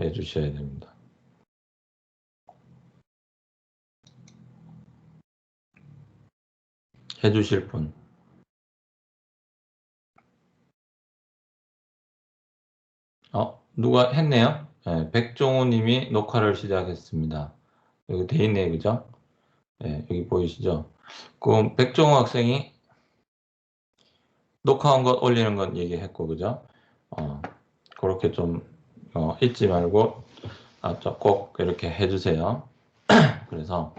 해 주셔야 됩니다. 해 주실 분. 누가 했네요? 네, 백종우 님이 녹화를 시작했습니다. 여기 돼 있네요, 그죠? 네, 여기 보이시죠? 그럼 백종우 학생이 녹화한 것 올리는 건 얘기했고, 그죠? 그렇게 좀 잊지 말고 꼭 이렇게 해주세요. 그래서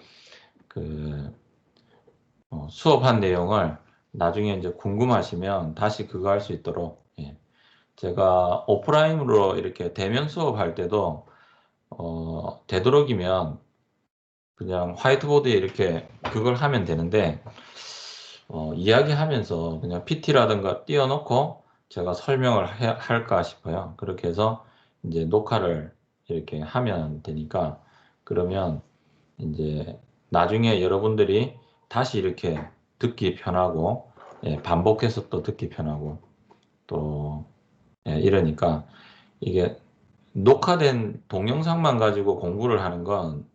그 수업한 내용을 나중에 이제 궁금하시면 다시 그거 할 수 있도록, 예. 제가 오프라인으로 이렇게 대면 수업할 때도 되도록이면 그냥 화이트보드에 이렇게 그걸 하면 되는데 이야기하면서 그냥 PT라든가 띄워놓고 제가 설명을 할까 싶어요. 그렇게 해서 이제 녹화를 이렇게 하면 되니까, 그러면 이제 나중에 여러분들이 다시 이렇게 듣기 편하고, 예, 반복해서 또 듣기 편하고 또, 예, 이러니까 이게 녹화된 동영상만 가지고 공부를 하는 건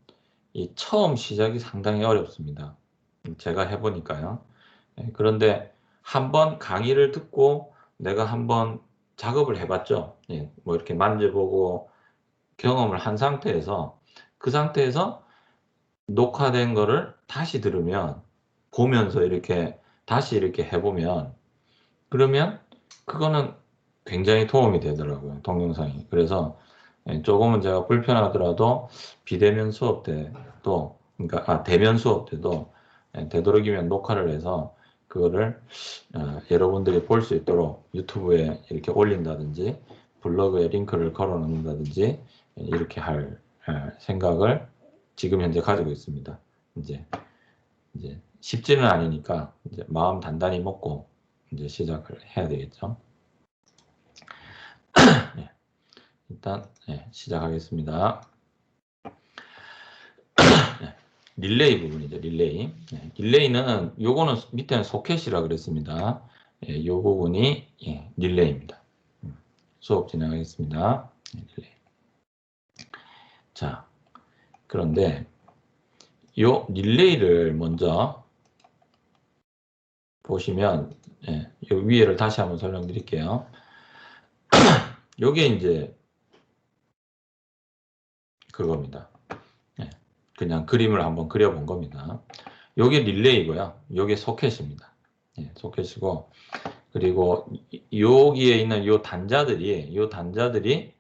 이 처음 시작이 상당히 어렵습니다. 제가 해보니까요. 예, 그런데 한번 강의를 듣고 내가 한번 작업을 해봤죠. 예, 뭐 이렇게 만져보고 경험을 한 상태에서, 그 상태에서 녹화된 거를 다시 들으면, 보면서 이렇게 다시 이렇게 해보면, 그러면 그거는 굉장히 도움이 되더라고요, 동영상이. 그래서 조금은 제가 불편하더라도 비대면 수업 때도, 그러니까 대면 수업 때도 되도록이면 녹화를 해서 그거를 여러분들이 볼 수 있도록 유튜브에 이렇게 올린다든지 블로그에 링크를 걸어 놓는다든지 이렇게 할 생각을 지금 현재 가지고 있습니다. 이제 쉽지는 않으니까 이제 마음 단단히 먹고 이제 시작을 해야 되겠죠. 네, 일단 시작하겠습니다. 네, 릴레이 부분이죠. 릴레이. 릴레이는 요거는 밑에는 소켓이라 그랬습니다. 요 부분이 릴레이입니다. 수업 진행하겠습니다. 릴레이. 자, 그런데 요 릴레이를 먼저 보시면, 요 위에를 다시 한번 설명드릴게요. 요게 이제 그겁니다. 그냥 그림을 한번 그려본 겁니다. 요게 릴레이고요. 요게 소켓입니다. 소켓이고, 그리고 여기에 있는 요 단자들이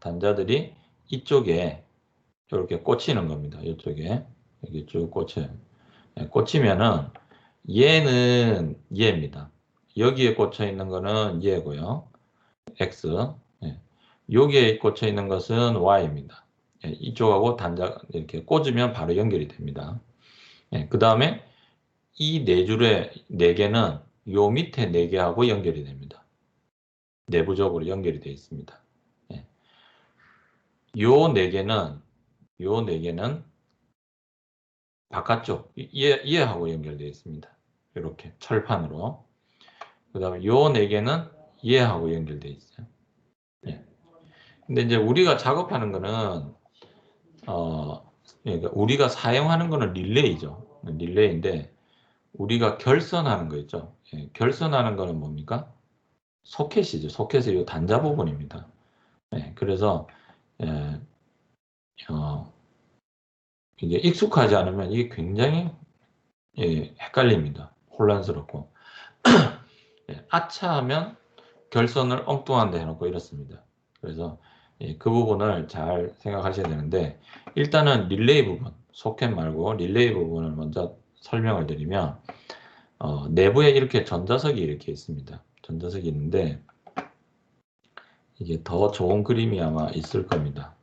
단자들이 이쪽에 이렇게 꽂히는 겁니다. 이쪽에 여기 쭉 꽂혀요. 꽂히면은 얘는 얘입니다. 여기에 꽂혀 있는 거는 얘고요. X. 여기에 꽂혀 있는 것은 Y입니다. 이쪽하고 단자 이렇게 꽂으면 바로 연결이 됩니다. 그 다음에 이 네 줄의 네 개는 요 밑에 네 개하고 연결이 됩니다. 내부적으로 연결이 되어 있습니다. 요 네 개는 바깥쪽 얘하고 연결되어 있습니다. 이렇게 철판으로. 그 다음에 요 네 개는 얘하고 연결되어 있어요. 근데 이제 우리가 작업하는 거는 그러니까 우리가 사용하는 거는 릴레이죠. 릴레이인데 우리가 결선하는 거 있죠. 결선하는 거는 뭡니까? 소켓이죠. 소켓의 이 단자 부분입니다. 그래서 이게 익숙하지 않으면 이게 굉장히 헷갈립니다. 혼란스럽고. 아차하면 결선을 엉뚱한 데 해놓고 이렇습니다. 그래서 그 부분을 잘 생각하셔야 되는데, 일단은 릴레이 부분, 소켓 말고 릴레이 부분을 먼저 설명을 드리면, 내부에 이렇게 전자석이 이렇게 있습니다. 전자석이 있는데 이게 더 좋은 그림이 아마 있을 겁니다.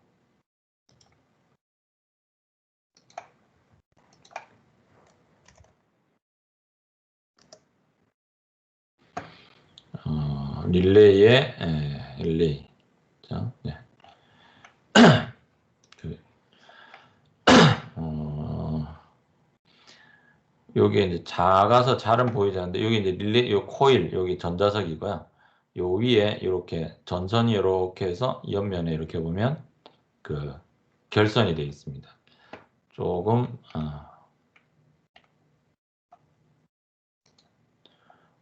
릴레이의 릴레이. 자, 요게 이제 작아서 잘은 보이지 않는데, 여기 이제 릴레이, 요 코일, 여기 전자석이고요. 요 위에 이렇게 전선이 이렇게 해서 옆면에 이렇게 보면 그 결선이 되어 있습니다. 조금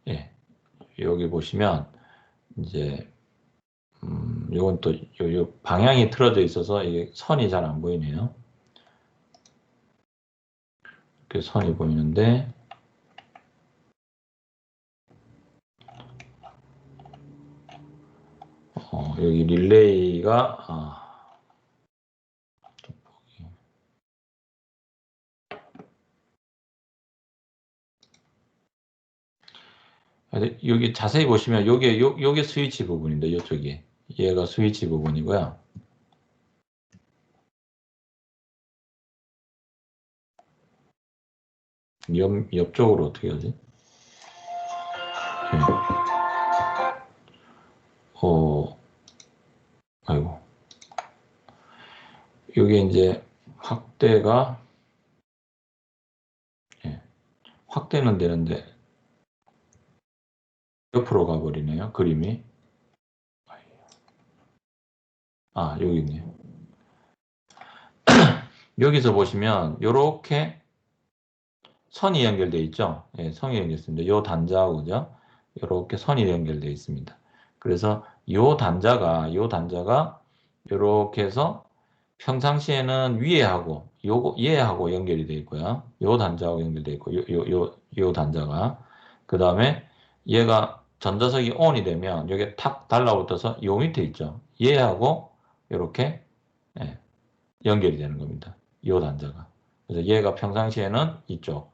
예, 여기 보시면 이제 이건 또 요 방향이 틀어져 있어서 이게 선이 잘 안 보이네요. 이렇게 선이 보이는데 여기 릴레이가 여기 자세히 보시면 요게 스위치 부분인데 이쪽이 얘가 스위치 부분이고요. 옆쪽으로 어떻게 하지? 아이고. 여기 이제 확대가 확대는 되는데 옆으로 가버리네요. 그림이. 여기 있네요. 여기서 보시면 이렇게 선이 연결되어 있죠. 예, 선이 연결됐습니다. 요 단자하고 그죠? 이렇게 선이 연결되어 있습니다. 그래서 요 단자가 이렇게 해서 평상시에는 위에하고 얘하고 연결이 되어 있고요. 요 단자하고 연결되어 있고 요 단자가 그 다음에 얘가 전자석이 ON이 되면 여기 탁 달라붙어서 요 밑에 있죠. 얘하고 이렇게 연결이 되는 겁니다. 요 단자가. 그래서 얘가 평상시에는 이쪽,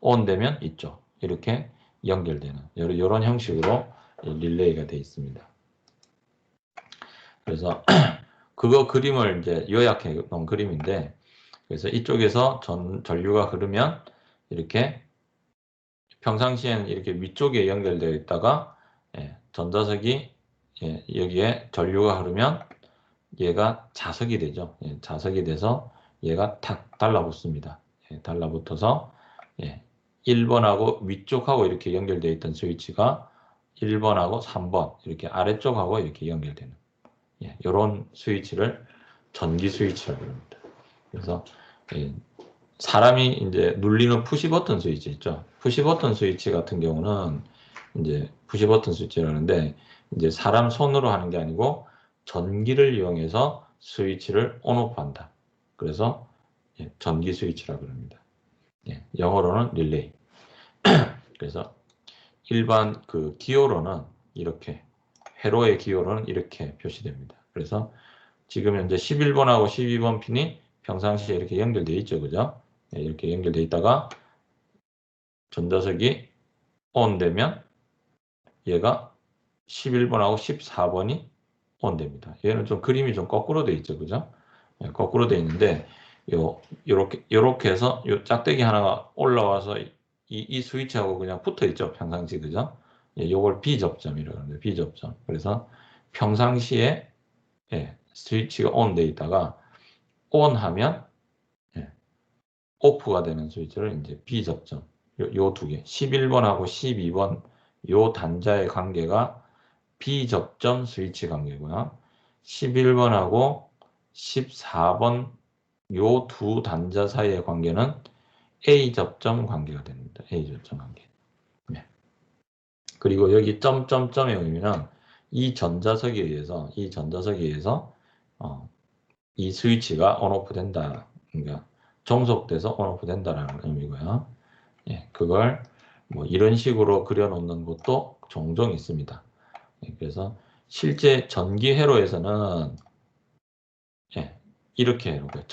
ON 되면 이쪽 이렇게 연결되는 이런 형식으로 릴레이가 되어 있습니다. 그래서 그거 그림을 이제 요약해 놓은 그림인데 그래서 이쪽에서 전류가 흐르면 이렇게 평상시에는 이렇게 위쪽에 연결되어 있다가 전자석이 여기에 전류가 흐르면 얘가 자석이 되죠. 자석이 돼서 얘가 탁 달라붙습니다. 달라붙어서 1번하고 위쪽하고 이렇게 연결되어 있던 스위치가 1번하고 3번 이렇게 아래쪽하고 이렇게 연결되는 이런 스위치를 전기 스위치라고 합니다. 그래서 사람이 이제 눌리는 푸시 버튼 스위치 있죠. 푸시 버튼 스위치 같은 경우는 이제 푸시 버튼 스위치라는데 이제 사람 손으로 하는 게 아니고 전기를 이용해서 스위치를 온오프한다. 그래서 전기 스위치라고 합니다. 영어로는 릴레이. 그래서 일반 그 기호로는 이렇게 회로의 기호로는 이렇게 표시됩니다. 그래서 지금 현재 11번하고 12번 핀이 평상시에 이렇게 연결되어 있죠. 그죠? 이렇게 연결되어 있다가 전자석이 ON 되면 얘가 11번하고 14번이 ON 됩니다. 얘는 좀 그림이 좀 거꾸로 되어 있죠. 그죠? 거꾸로 되어 있는데 요렇게 해서 요 짝대기 하나가 올라와서 이 스위치하고 그냥 붙어 있죠. 평상시 그죠? 요걸 비접점이라고 하는데 비접점. 그래서 평상시에 스위치가 ON 되어 있다가 ON 하면 오프가 되는 스위치를 이제 비접점 요 두 개 11번하고 12번 요 단자의 관계가 비접점 스위치 관계고요. 11번하고 14번 요 두 단자 사이의 관계는 A접점 관계가 됩니다. A접점 관계. 네. 그리고 여기 점점점의 의미는 이 전자석에 의해서 이 스위치가 온오프 된다. 그러니까 종속돼서 온오프 된다라는 의미고요. 그걸 뭐 이런 식으로 그려놓는 것도 종종 있습니다. 그래서 실제 전기 회로에서는 이렇게 해놓고요.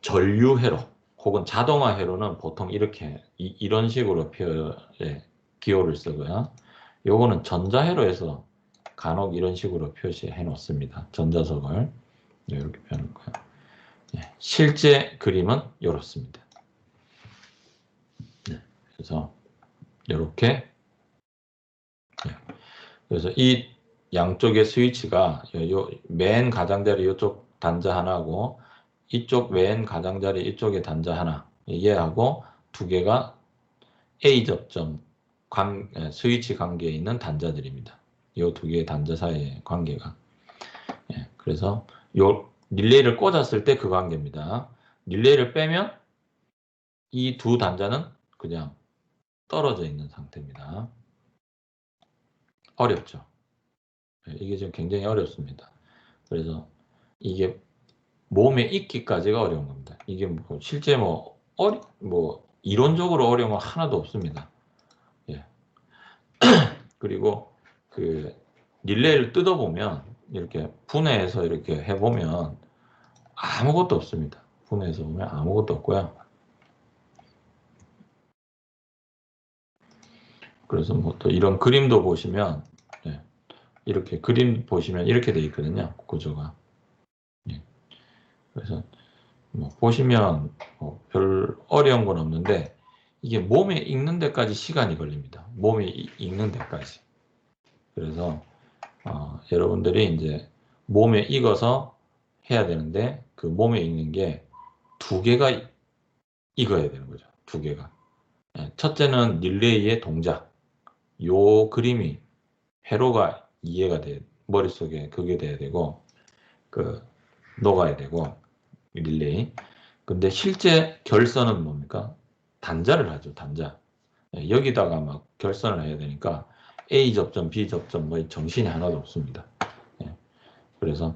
전류 회로 혹은 자동화 회로는 보통 이렇게 이런 식으로 기호를 쓰고요. 요거는 전자 회로에서 간혹 이런 식으로 표시해 놓습니다. 전자석을 이렇게 펴놓고요. 실제 그림은 이렇습니다. 그래서 이렇게 그래서 이 양쪽의 스위치가 맨 가장자리 이쪽 단자 하나하고 이쪽 맨 가장자리 이쪽에 단자 하나 얘하고 두 개가 A 접점 스위치 관계에 있는 단자들입니다. 이 두 개의 단자 사이의 관계가 그래서 요 릴레이를 꽂았을 때 그 관계입니다. 릴레이를 빼면 이 두 단자는 그냥 떨어져 있는 상태입니다. 어렵죠. 이게 지금 굉장히 어렵습니다. 그래서 이게 몸에 익기까지가 어려운 겁니다. 이게 뭐 실제 뭐 이론적으로 어려운 건 하나도 없습니다. 예. 그리고 그 릴레이를 뜯어보면 이렇게 분해해서 이렇게 해보면 아무것도 없습니다. 분해해서 보면 아무것도 없고요. 그래서 뭐 또 이런 그림도 보시면 이렇게 그림 보시면 이렇게 돼 있거든요. 구조가. 그래서 뭐 보시면 별 어려운 건 없는데 이게 몸에 익는 데까지 시간이 걸립니다. 몸에 익는 데까지. 그래서 여러분들이 이제 몸에 익어서 해야 되는데 그 몸에 익는 게 두 개가 익어야 되는 거죠. 두 개가. 첫째는 릴레이의 동작. 요 그림이 회로가 이해가 돼. 머릿속에 그게 돼야 되고 그 녹아야 되고 릴레이. 근데 실제 결선은 뭡니까? 단자를 하죠. 단자. 여기다가 막 결선을 해야 되니까 A 접점, B 접점 뭐 정신이 하나도 없습니다. 그래서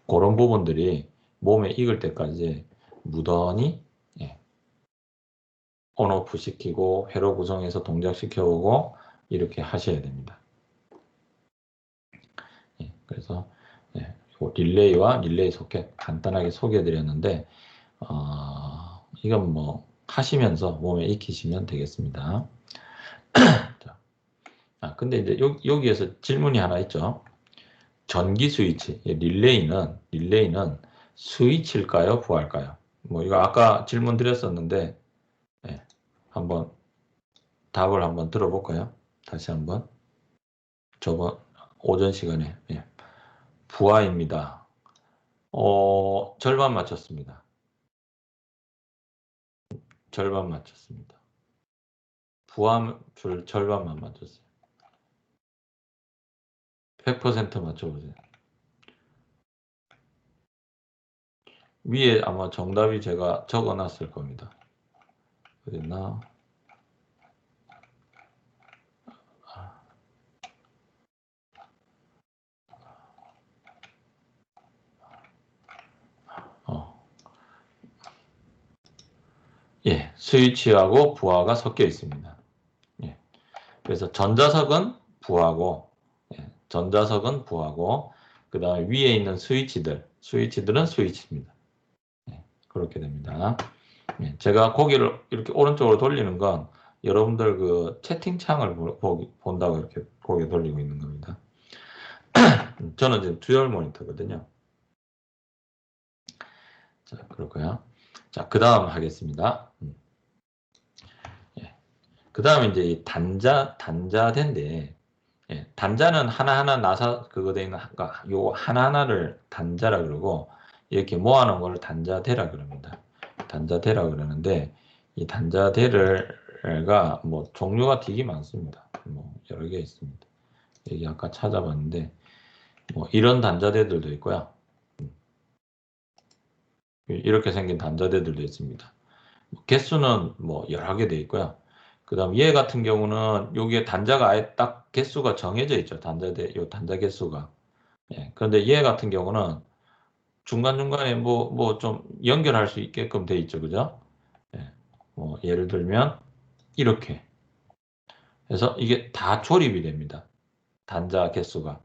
그런 부분들이 몸에 익을 때까지 무던히 온오프 시키고 회로 구성해서 동작시켜오고 이렇게 하셔야 됩니다. 그래서 릴레이와 릴레이 소켓 간단하게 소개해드렸는데 이건 뭐 하시면서 몸에 익히시면 되겠습니다. 근데 이제 여기에서 질문이 하나 있죠. 전기 스위치, 릴레이는 스위치일까요? 부하일까요? 뭐 이거 아까 질문 드렸었는데 한번 답을 한번 들어볼까요? 다시 한번. 저번 오전 시간에 부하입니다. 절반 맞췄습니다. 절반 맞췄습니다. 부하 절반만 맞췄어요. 100% 맞춰보세요. 위에 아마 정답이 제가 적어놨을 겁니다. 어딨나? 스위치하고 부하가 섞여 있습니다. 그래서 전자석은 부하고, 그 다음에 위에 있는 스위치들은 스위치입니다. 그렇게 됩니다. 제가 고개를 이렇게 오른쪽으로 돌리는 건 여러분들 그 채팅창을 본다고 이렇게 고개 돌리고 있는 겁니다. 저는 지금 듀얼 모니터거든요. 자, 그렇고요. 자, 그 다음 하겠습니다. 그 다음에 이제 이 단자대인데, 단자는 하나하나 그거 돼 있는, 요 하나하나를 단자라 그러고, 이렇게 모아놓은 걸 단자대라 그럽니다. 단자대라 그러는데, 이 단자대가 뭐 종류가 되게 많습니다. 뭐 여러 개 있습니다. 여기 아까 찾아봤는데, 뭐 이런 단자대들도 있고요. 이렇게 생긴 단자대들도 있습니다. 개수는 뭐 여러 개 돼 있고요. 그 다음 얘 같은 경우는 여기에 단자가 아예 딱 개수가 정해져 있죠. 요 단자 개수가. 그런데 얘 같은 경우는 중간중간에 뭐 좀 연결할 수 있게끔 돼 있죠. 그죠? 뭐 예를 들면 이렇게 해서 이게 다 조립이 됩니다. 단자 개수가.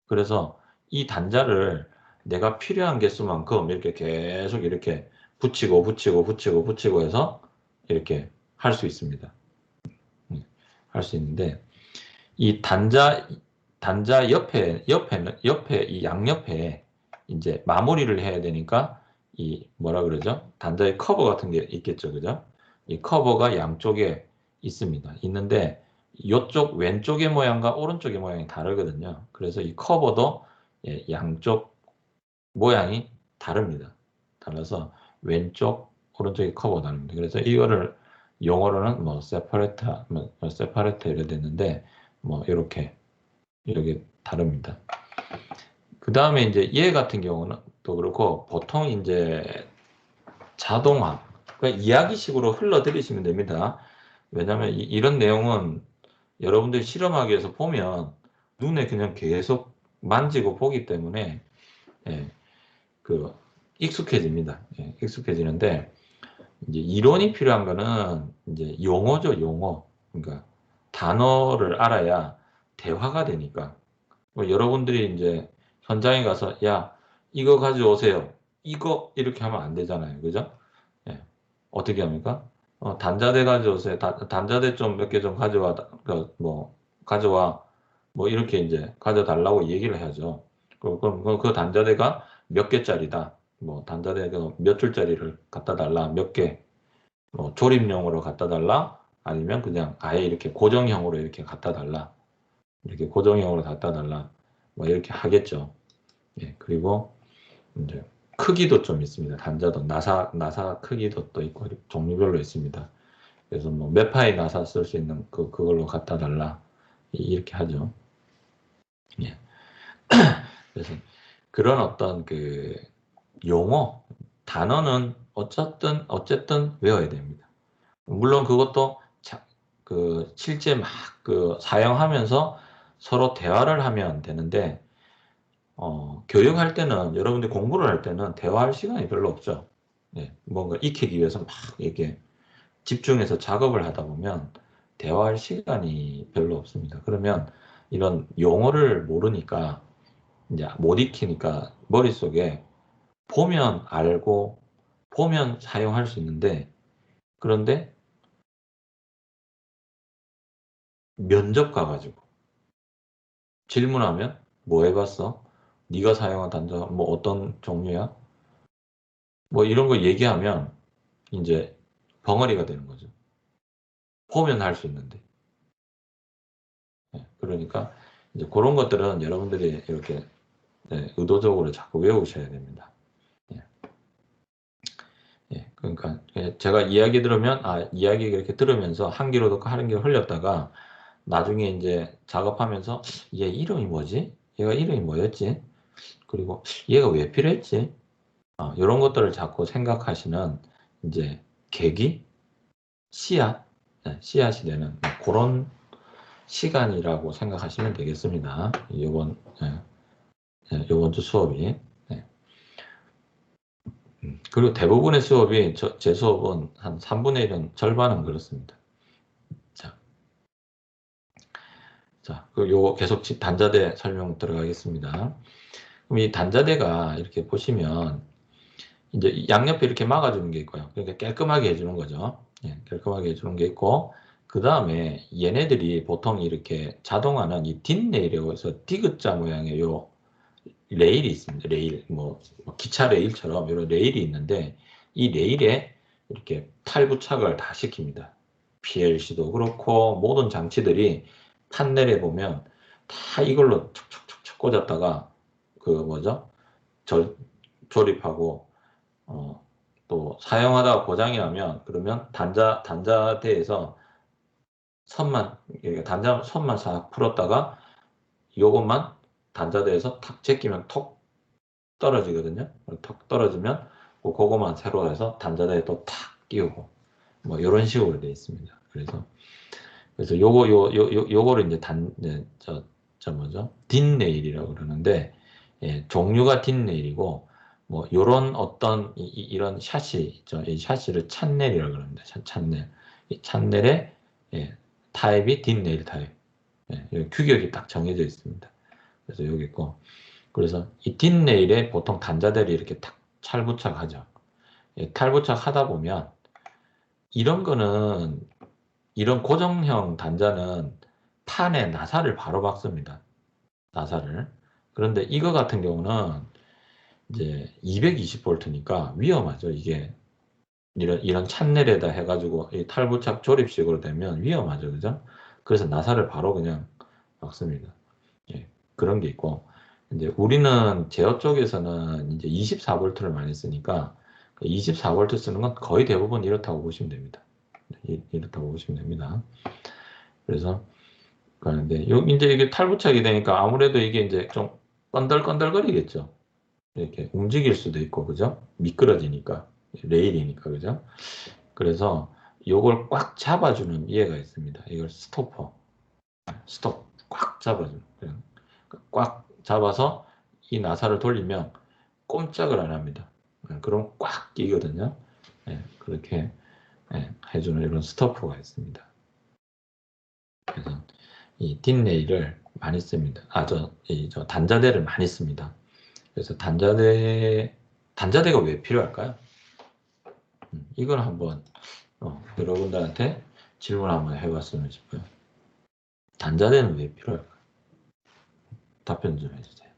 그래서 이 단자를 내가 필요한 개수만큼 이렇게 계속 이렇게 붙이고 해서 이렇게 할 수 있습니다. 할 수 있는데 이 단자 옆에 이 양옆에 이제 마무리를 해야 되니까 이 뭐라 그러죠? 단자의 커버 같은 게 있겠죠, 그죠? 이 커버가 양쪽에 있습니다. 있는데 이쪽 왼쪽의 모양과 오른쪽의 모양이 다르거든요. 그래서 이 커버도 양쪽 모양이 다릅니다. 달라서 왼쪽, 오른쪽의 커버가 다릅니다. 그래서 이거를 영어로는 뭐 세퍼레이터 이래 됐는데 뭐 이렇게 다릅니다. 그 다음에 이제 얘 같은 경우는 또 그렇고 보통 이제 자동화, 그러니까 이야기식으로 흘러들이시면 됩니다. 왜냐하면 이런 내용은 여러분들이 실험하기 위해서 보면 눈에 그냥 계속 만지고 보기 때문에 예, 그 익숙해집니다. 예, 익숙해지는데 이제 이론이 필요한 거는 이제 용어죠, 용어. 그러니까 단어를 알아야 대화가 되니까. 뭐 여러분들이 이제 현장에 가서 야 이거 가져오세요. 이거 이렇게 하면 안 되잖아요, 그죠? 예. 어떻게 합니까? 단자대 가져오세요. 단자대 좀 몇 개 좀 가져와, 뭐 가져와, 뭐 이렇게 이제 가져달라고 얘기를 해야죠. 그럼 그 단자대가 몇 개짜리다. 뭐 단자대가 몇 줄짜리를 갖다 달라, 몇 개. 뭐 조립용으로 갖다 달라, 아니면 그냥 아예 이렇게 고정형으로 이렇게 갖다 달라. 이렇게 고정형으로 갖다 달라. 뭐 이렇게 하겠죠. 예, 그리고 이제 크기도 좀 있습니다. 단자도 나사 크기도 또 있고 종류별로 있습니다. 그래서 뭐 몇 파이 나사 쓸 수 있는 그걸로 갖다 달라 이렇게 하죠. 예. 그래서 그런 어떤 그 용어 단어는 어쨌든 외워야 됩니다. 물론 그것도 그 실제 막 그 사용하면서 서로 대화를 하면 되는데 교육할 때는 여러분들 공부를 할 때는 대화할 시간이 별로 없죠. 예, 뭔가 익히기 위해서 막 이렇게 집중해서 작업을 하다 보면 대화할 시간이 별로 없습니다. 그러면 이런 용어를 모르니까 이제 못 익히니까 머릿속에 보면 알고 보면 사용할 수 있는데 그런데 면접 가가지고 질문하면 뭐 해봤어? 네가 사용한 단자 뭐 어떤 종류야? 뭐 이런 거 얘기하면 이제 벙어리가 되는 거죠. 보면 할 수 있는데. 예, 그러니까 이제 그런 것들은 여러분들이 이렇게 의도적으로 자꾸 외우셔야 됩니다. 예, 예, 그러니까 제가 이야기 들으면 이야기 이렇게 들으면서 한 귀로 듣고 한 귀로 흘렸다가 나중에 이제 작업하면서 얘 이름이 뭐지? 얘가 이름이 뭐였지? 그리고 얘가 왜 필요했지? 이런 것들을 자꾸 생각하시는 이제 계기, 씨앗, 씨앗이 되는 그런 시간이라고 생각하시면 되겠습니다. 요번 주 수업이. 네. 그리고 대부분의 수업이 제 수업은 한 3분의 1은 절반은 그렇습니다. 자, 요거 계속 단자대 설명 들어가겠습니다. 그럼 이 단자대가 이렇게 보시면 이제 양옆에 이렇게 막아주는 게 있고요. 그러니까 깔끔하게 해주는 거죠. 예, 깔끔하게 해주는 게 있고 그 다음에 얘네들이 보통 이렇게 자동화는 이 뒷레일이라고 해서 디귿자 모양의 요 레일이 있습니다. 레일, 뭐 기차 레일처럼 이런 레일이 있는데 이 레일에 이렇게 탈부착을 다 시킵니다. PLC도 그렇고 모든 장치들이 판넬에 보면 다 이걸로 척척척척 꽂았다가 그 뭐죠? 조립하고 또 사용하다가 고장이 나면 그러면 단자대에서 선만 싹 풀었다가 요것만 단자대에서 탁 제끼면 톡 떨어지거든요. 톡 떨어지면 그거만 새로 해서 단자대에 또 탁 끼우고 뭐 이런 식으로 되어 있습니다. 그래서 요거를 이제 저 뭐죠? 딘레일이라고 그러는데 예, 종류가 딘레일이고 뭐 요런 어떤 이런 샷시 있죠. 이 샷시를 찬넬이라고 그럽니다. 찬넬. 이 찬넬의 예, 타입이 딘레일 타입. 예, 여기 규격이 딱 정해져 있습니다. 그래서 여기 있고 그래서 이 딘레일에 보통 단자대를 이렇게 탁 찰부착하죠. 예, 탈부착하다 보면 이런 거는 이런 고정형 단자는 판에 나사를 바로 박습니다. 나사를. 그런데 이거 같은 경우는 이제 220V니까 위험하죠. 이게 이런 찬넬에다 해가지고 이 탈부착 조립식으로 되면 위험하죠. 그죠? 그래서 나사를 바로 그냥 박습니다. 예, 그런 게 있고 이제 우리는 제어 쪽에서는 이제 24V를 많이 쓰니까 24V 쓰는 건 거의 대부분 이렇다고 보시면 됩니다. 이렇다고 보시면 됩니다. 그래서 그런데 이제 이게 탈부착이 되니까 아무래도 이게 이제 좀 건들건들거리겠죠. 이렇게 움직일 수도 있고, 그죠? 미끄러지니까, 레일이니까, 그죠? 그래서 요걸 꽉 잡아주는 이해가 있습니다. 이걸 스토퍼, 스톱, 꽉 잡아주는. 꽉 잡아서 이 나사를 돌리면 꼼짝을 안 합니다. 그럼 꽉 끼거든요. 그렇게 해주는 이런 스토퍼가 있습니다. 그래서 이 뒷레일을 많이 씁니다. 저 단자대를 많이 씁니다. 그래서 단자대가 왜 필요할까요? 이걸 한번 여러분들한테 질문 한번 해봤으면 싶어요. 단자대는 왜 필요할까요? 답변 좀 해주세요.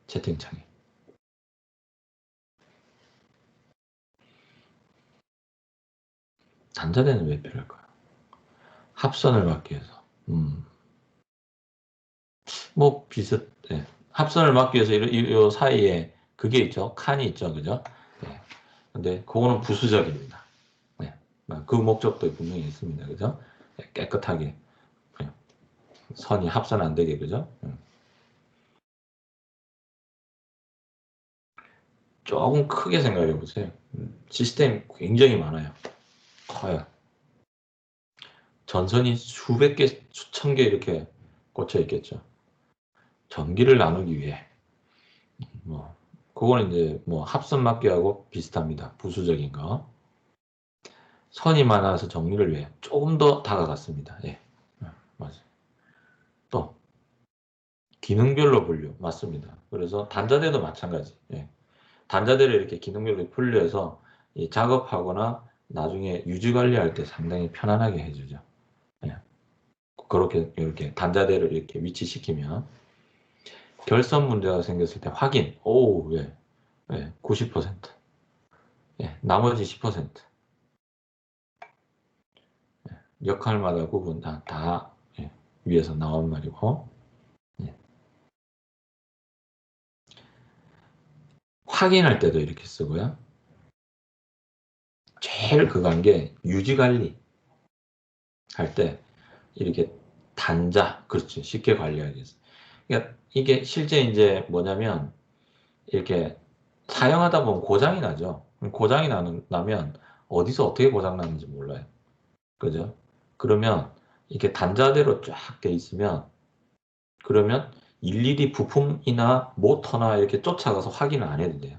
채팅창에. 단자대는 왜 필요할까요? 합선을 막기 위해서. 뭐 비슷해. 합선을 막기 위해서 이 사이에 그게 있죠. 칸이 있죠. 그죠? 네. 근데 그거는 부수적입니다. 네. 그 목적도 분명히 있습니다. 그죠? 네. 깨끗하게. 네. 선이 합선 안 되게. 그죠? 조금 크게 생각해 보세요. 시스템이 굉장히 많아요. 커요. 전선이 수백 개, 수천 개 이렇게 꽂혀 있겠죠. 전기를 나누기 위해. 뭐, 그거는 이제 뭐 합선 막기하고 비슷합니다. 부수적인 거. 선이 많아서 정리를 위해 조금 더 다가갔습니다. 예. 맞아요. 또, 기능별로 분류. 맞습니다. 그래서 단자대도 마찬가지. 예. 단자대를 이렇게 기능별로 분류해서 작업하거나 나중에 유지 관리할 때 상당히 편안하게 해주죠. 예. 그렇게 이렇게 단자대를 이렇게 위치시키면 결선 문제가 생겼을 때 확인. 오, 예. 예. 90%. 예. 나머지 10%. 역할마다 구분 다 예. 위에서 나온 말이고. 예. 확인할 때도 이렇게 쓰고요. 제일 그간 게 유지 관리 할 때 이렇게 단자, 그렇지. 쉽게 관리하겠어. 그러니까 이게 실제 이제 뭐냐면 이렇게 사용하다 보면 고장이 나죠. 고장이 나면 어디서 어떻게 고장 나는지 몰라요. 그죠? 그러면 이렇게 단자대로 쫙 돼 있으면 그러면 일일이 부품이나 모터나 이렇게 쫓아가서 확인을 안 해도 돼요.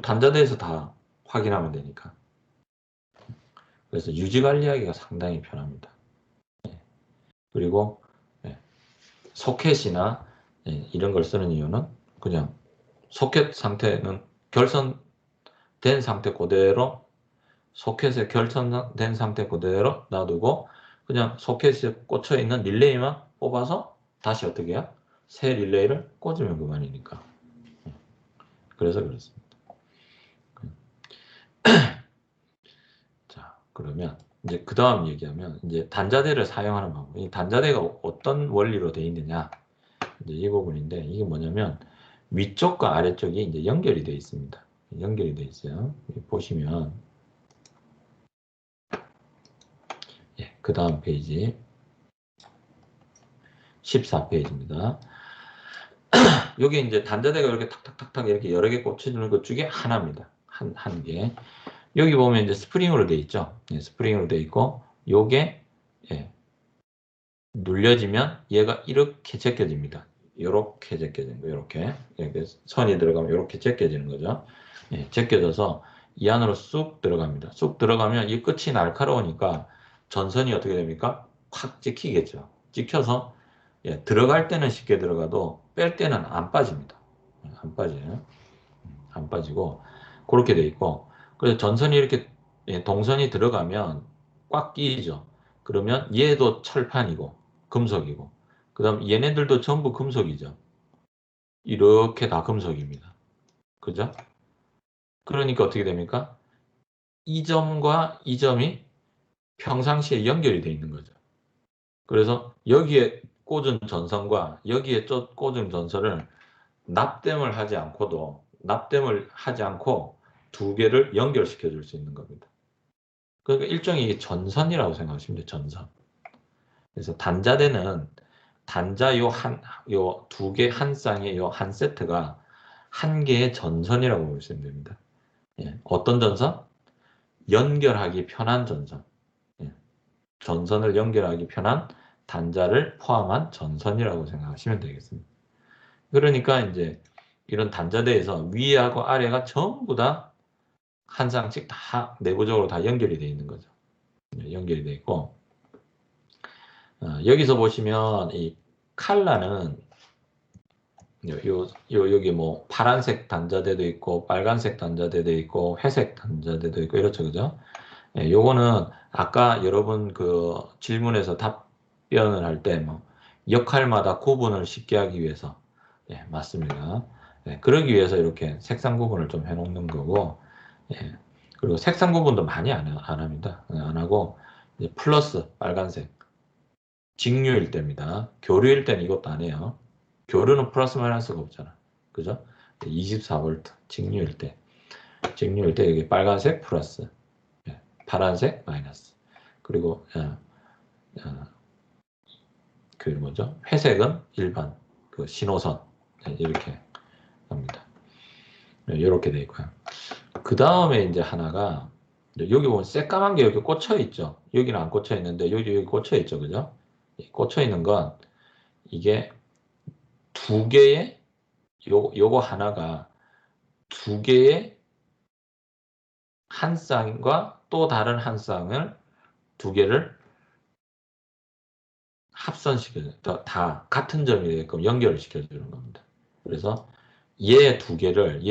단자대에서 다 확인하면 되니까. 그래서 유지 관리하기가 상당히 편합니다. 그리고 소켓이나 이런 걸 쓰는 이유는 그냥 소켓 상태는 결선된 상태 그대로 소켓에 결선된 상태 그대로 놔두고 그냥 소켓에 꽂혀 있는 릴레이만 뽑아서 다시 어떻게 해요? 새 릴레이를 꽂으면 그만이니까. 그래서 그렇습니다. 자, 그러면 이제 그 다음 얘기하면 이제 단자대를 사용하는 방법. 이 단자대가 어떤 원리로 되어 있느냐. 이제 이 부분인데 이게 뭐냐면 위쪽과 아래쪽이 이제 연결이 되어 있습니다. 연결이 되어 있어요. 보시면 그 다음 페이지 14페이지입니다. 여기 이제 단자대가 이렇게 탁탁탁탁 이렇게 여러 개 꽂혀주는 것 중에 하나입니다. 한 개. 여기 보면 이제 스프링으로 되어 있죠. 스프링으로 되어 있고 요게 눌려지면 얘가 이렇게 제껴집니다. 이렇게 제껴지는 거, 이렇게 선이 들어가면 이렇게 제껴지는 거죠. 제껴져서 이 안으로 쑥 들어갑니다. 쑥 들어가면 이 끝이 날카로우니까 전선이 어떻게 됩니까? 확 찍히겠죠. 찍혀서 들어갈 때는 쉽게 들어가도 뺄 때는 안 빠집니다. 안 빠져요. 안 빠지고 그렇게 돼 있고 그래서 전선이 이렇게 동선이 들어가면 꽉 끼죠. 그러면 얘도 철판이고 금속이고 그 다음 얘네들도 전부 금속이죠. 이렇게 다 금속입니다. 그죠? 그러니까 어떻게 됩니까? 이 점과 이 점이 평상시에 연결이 되어 있는 거죠. 그래서 여기에 꽂은 전선과 여기에 꽂은 전선을 납땜을 하지 않고 두 개를 연결시켜 줄 수 있는 겁니다. 그러니까 일종의 전선이라고 생각하시면 돼요. 전선. 그래서 단자대는 단자 요 두 개 한 쌍의 요 한 세트가 한 개의 전선이라고 보시면 됩니다. 예, 어떤 전선? 연결하기 편한 전선. 예, 전선을 연결하기 편한 단자를 포함한 전선이라고 생각하시면 되겠습니다. 그러니까 이제 이런 단자대에서 위하고 아래가 전부 다 한 쌍씩 다 내부적으로 다 연결이 되어 있는 거죠. 연결이 되어 있고, 여기서 보시면 이 칼라는 여기 뭐 파란색 단자대도 있고 빨간색 단자대도 있고 회색 단자대도 있고 이렇죠, 그죠? 예, 요거는 아까 여러분 그 질문에서 답변을 할 때 뭐 역할마다 구분을 쉽게 하기 위해서, 예, 맞습니다. 예, 그러기 위해서 이렇게 색상 구분을 좀 해놓는 거고, 예, 그리고 색상 구분도 많이 안 합니다. 안 하고 이제 플러스 빨간색 직류일 때입니다. 교류일 때는 이것도 안 해요. 교류는 플러스 마이너스가 없잖아. 그죠? 24V 직류일 때. 직류일 때 여기 빨간색 플러스, 파란색 마이너스. 그리고 그 뭐죠? 회색은 일반 그 신호선. 이렇게 합니다. 이렇게 돼 있고요. 그 다음에 이제 하나가 여기 보면 새까만 게 여기 꽂혀 있죠. 여기는 안 꽂혀 있는데 여기 꽂혀 있죠. 그죠? 꽂혀 있는 건 이게 두 개의 요거 하나가 두 개의 한 쌍과 또 다른 한 쌍을 두 개를 합선시켜서 다 같은 점이 되게끔 연결을 시켜주는 겁니다. 그래서 얘 두 개를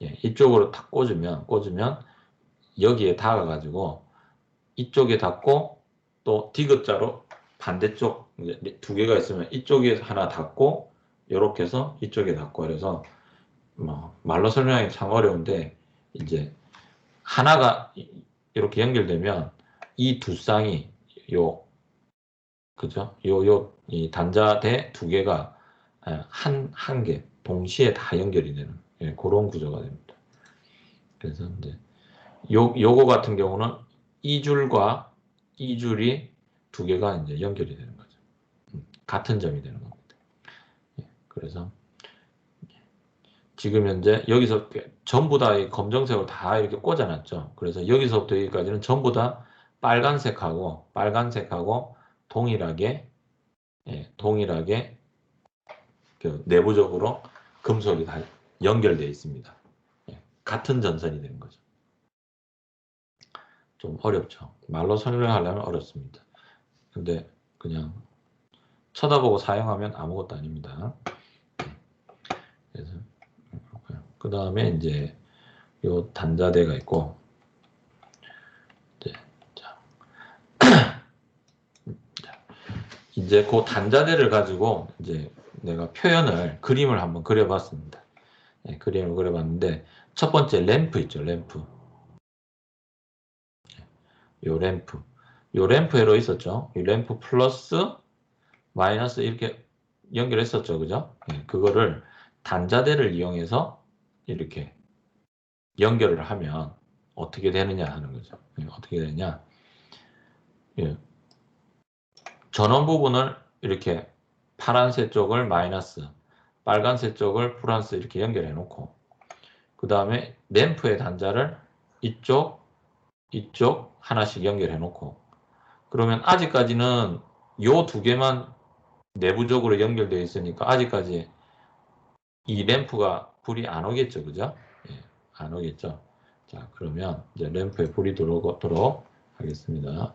이쪽으로 딱 꽂으면 여기에 닿아가지고 이쪽에 닿고 또 디귿자로 반대쪽 두 개가 있으면 이쪽에 하나 닿고 이렇게 해서 이쪽에 닿고 그래서 뭐 말로 설명하기 참 어려운데 이제 하나가 이렇게 연결되면 이 두 쌍이 그죠? 이 단자대 두 개가 한 개, 동시에 다 연결이 되는, 예, 그런 구조가 됩니다. 그래서 이제 요거 같은 경우는 이 줄과 이 줄이 두 개가 이제 연결이 되는 거죠. 같은 점이 되는 겁니다. 예, 그래서 지금 현재 여기서 전부 다 이 검정색으로 다 이렇게 꽂아놨죠. 그래서 여기서부터 여기까지는 전부 다 빨간색하고 동일하게, 예, 동일하게 그 내부적으로 금속이 다 연결되어 있습니다. 예, 같은 전선이 되는 거죠. 좀 어렵죠. 말로 설명하려면 어렵습니다. 근데 그냥 쳐다보고 사용하면 아무것도 아닙니다. 그래서 그 다음에 이제 요 단자대가 있고, 이제 그 단자대를 가지고 이제 내가 그림을 한번 그려봤습니다. 네, 그림을 그려봤는데 첫 번째 램프 있죠, 램프. 요 램프 에러 있었죠. 이 램프 플러스 마이너스 이렇게 연결했었죠, 그죠? 네, 그거를 단자대를 이용해서 이렇게 연결을 하면 어떻게 되느냐 하는 거죠. 네, 어떻게 되느냐? 예, 전원 부분을 이렇게 파란색 쪽을 마이너스, 빨간색 쪽을 플러스 이렇게 연결해 놓고, 그 다음에 램프의 단자를 이쪽 하나씩 연결해 놓고, 그러면 아직까지는 요 두 개만 내부적으로 연결되어 있으니까 아직까지 이 램프가 불이 안 오겠죠, 그죠? 예, 안 오겠죠. 자, 그러면 이제 램프에 불이 들어오도록 하겠습니다.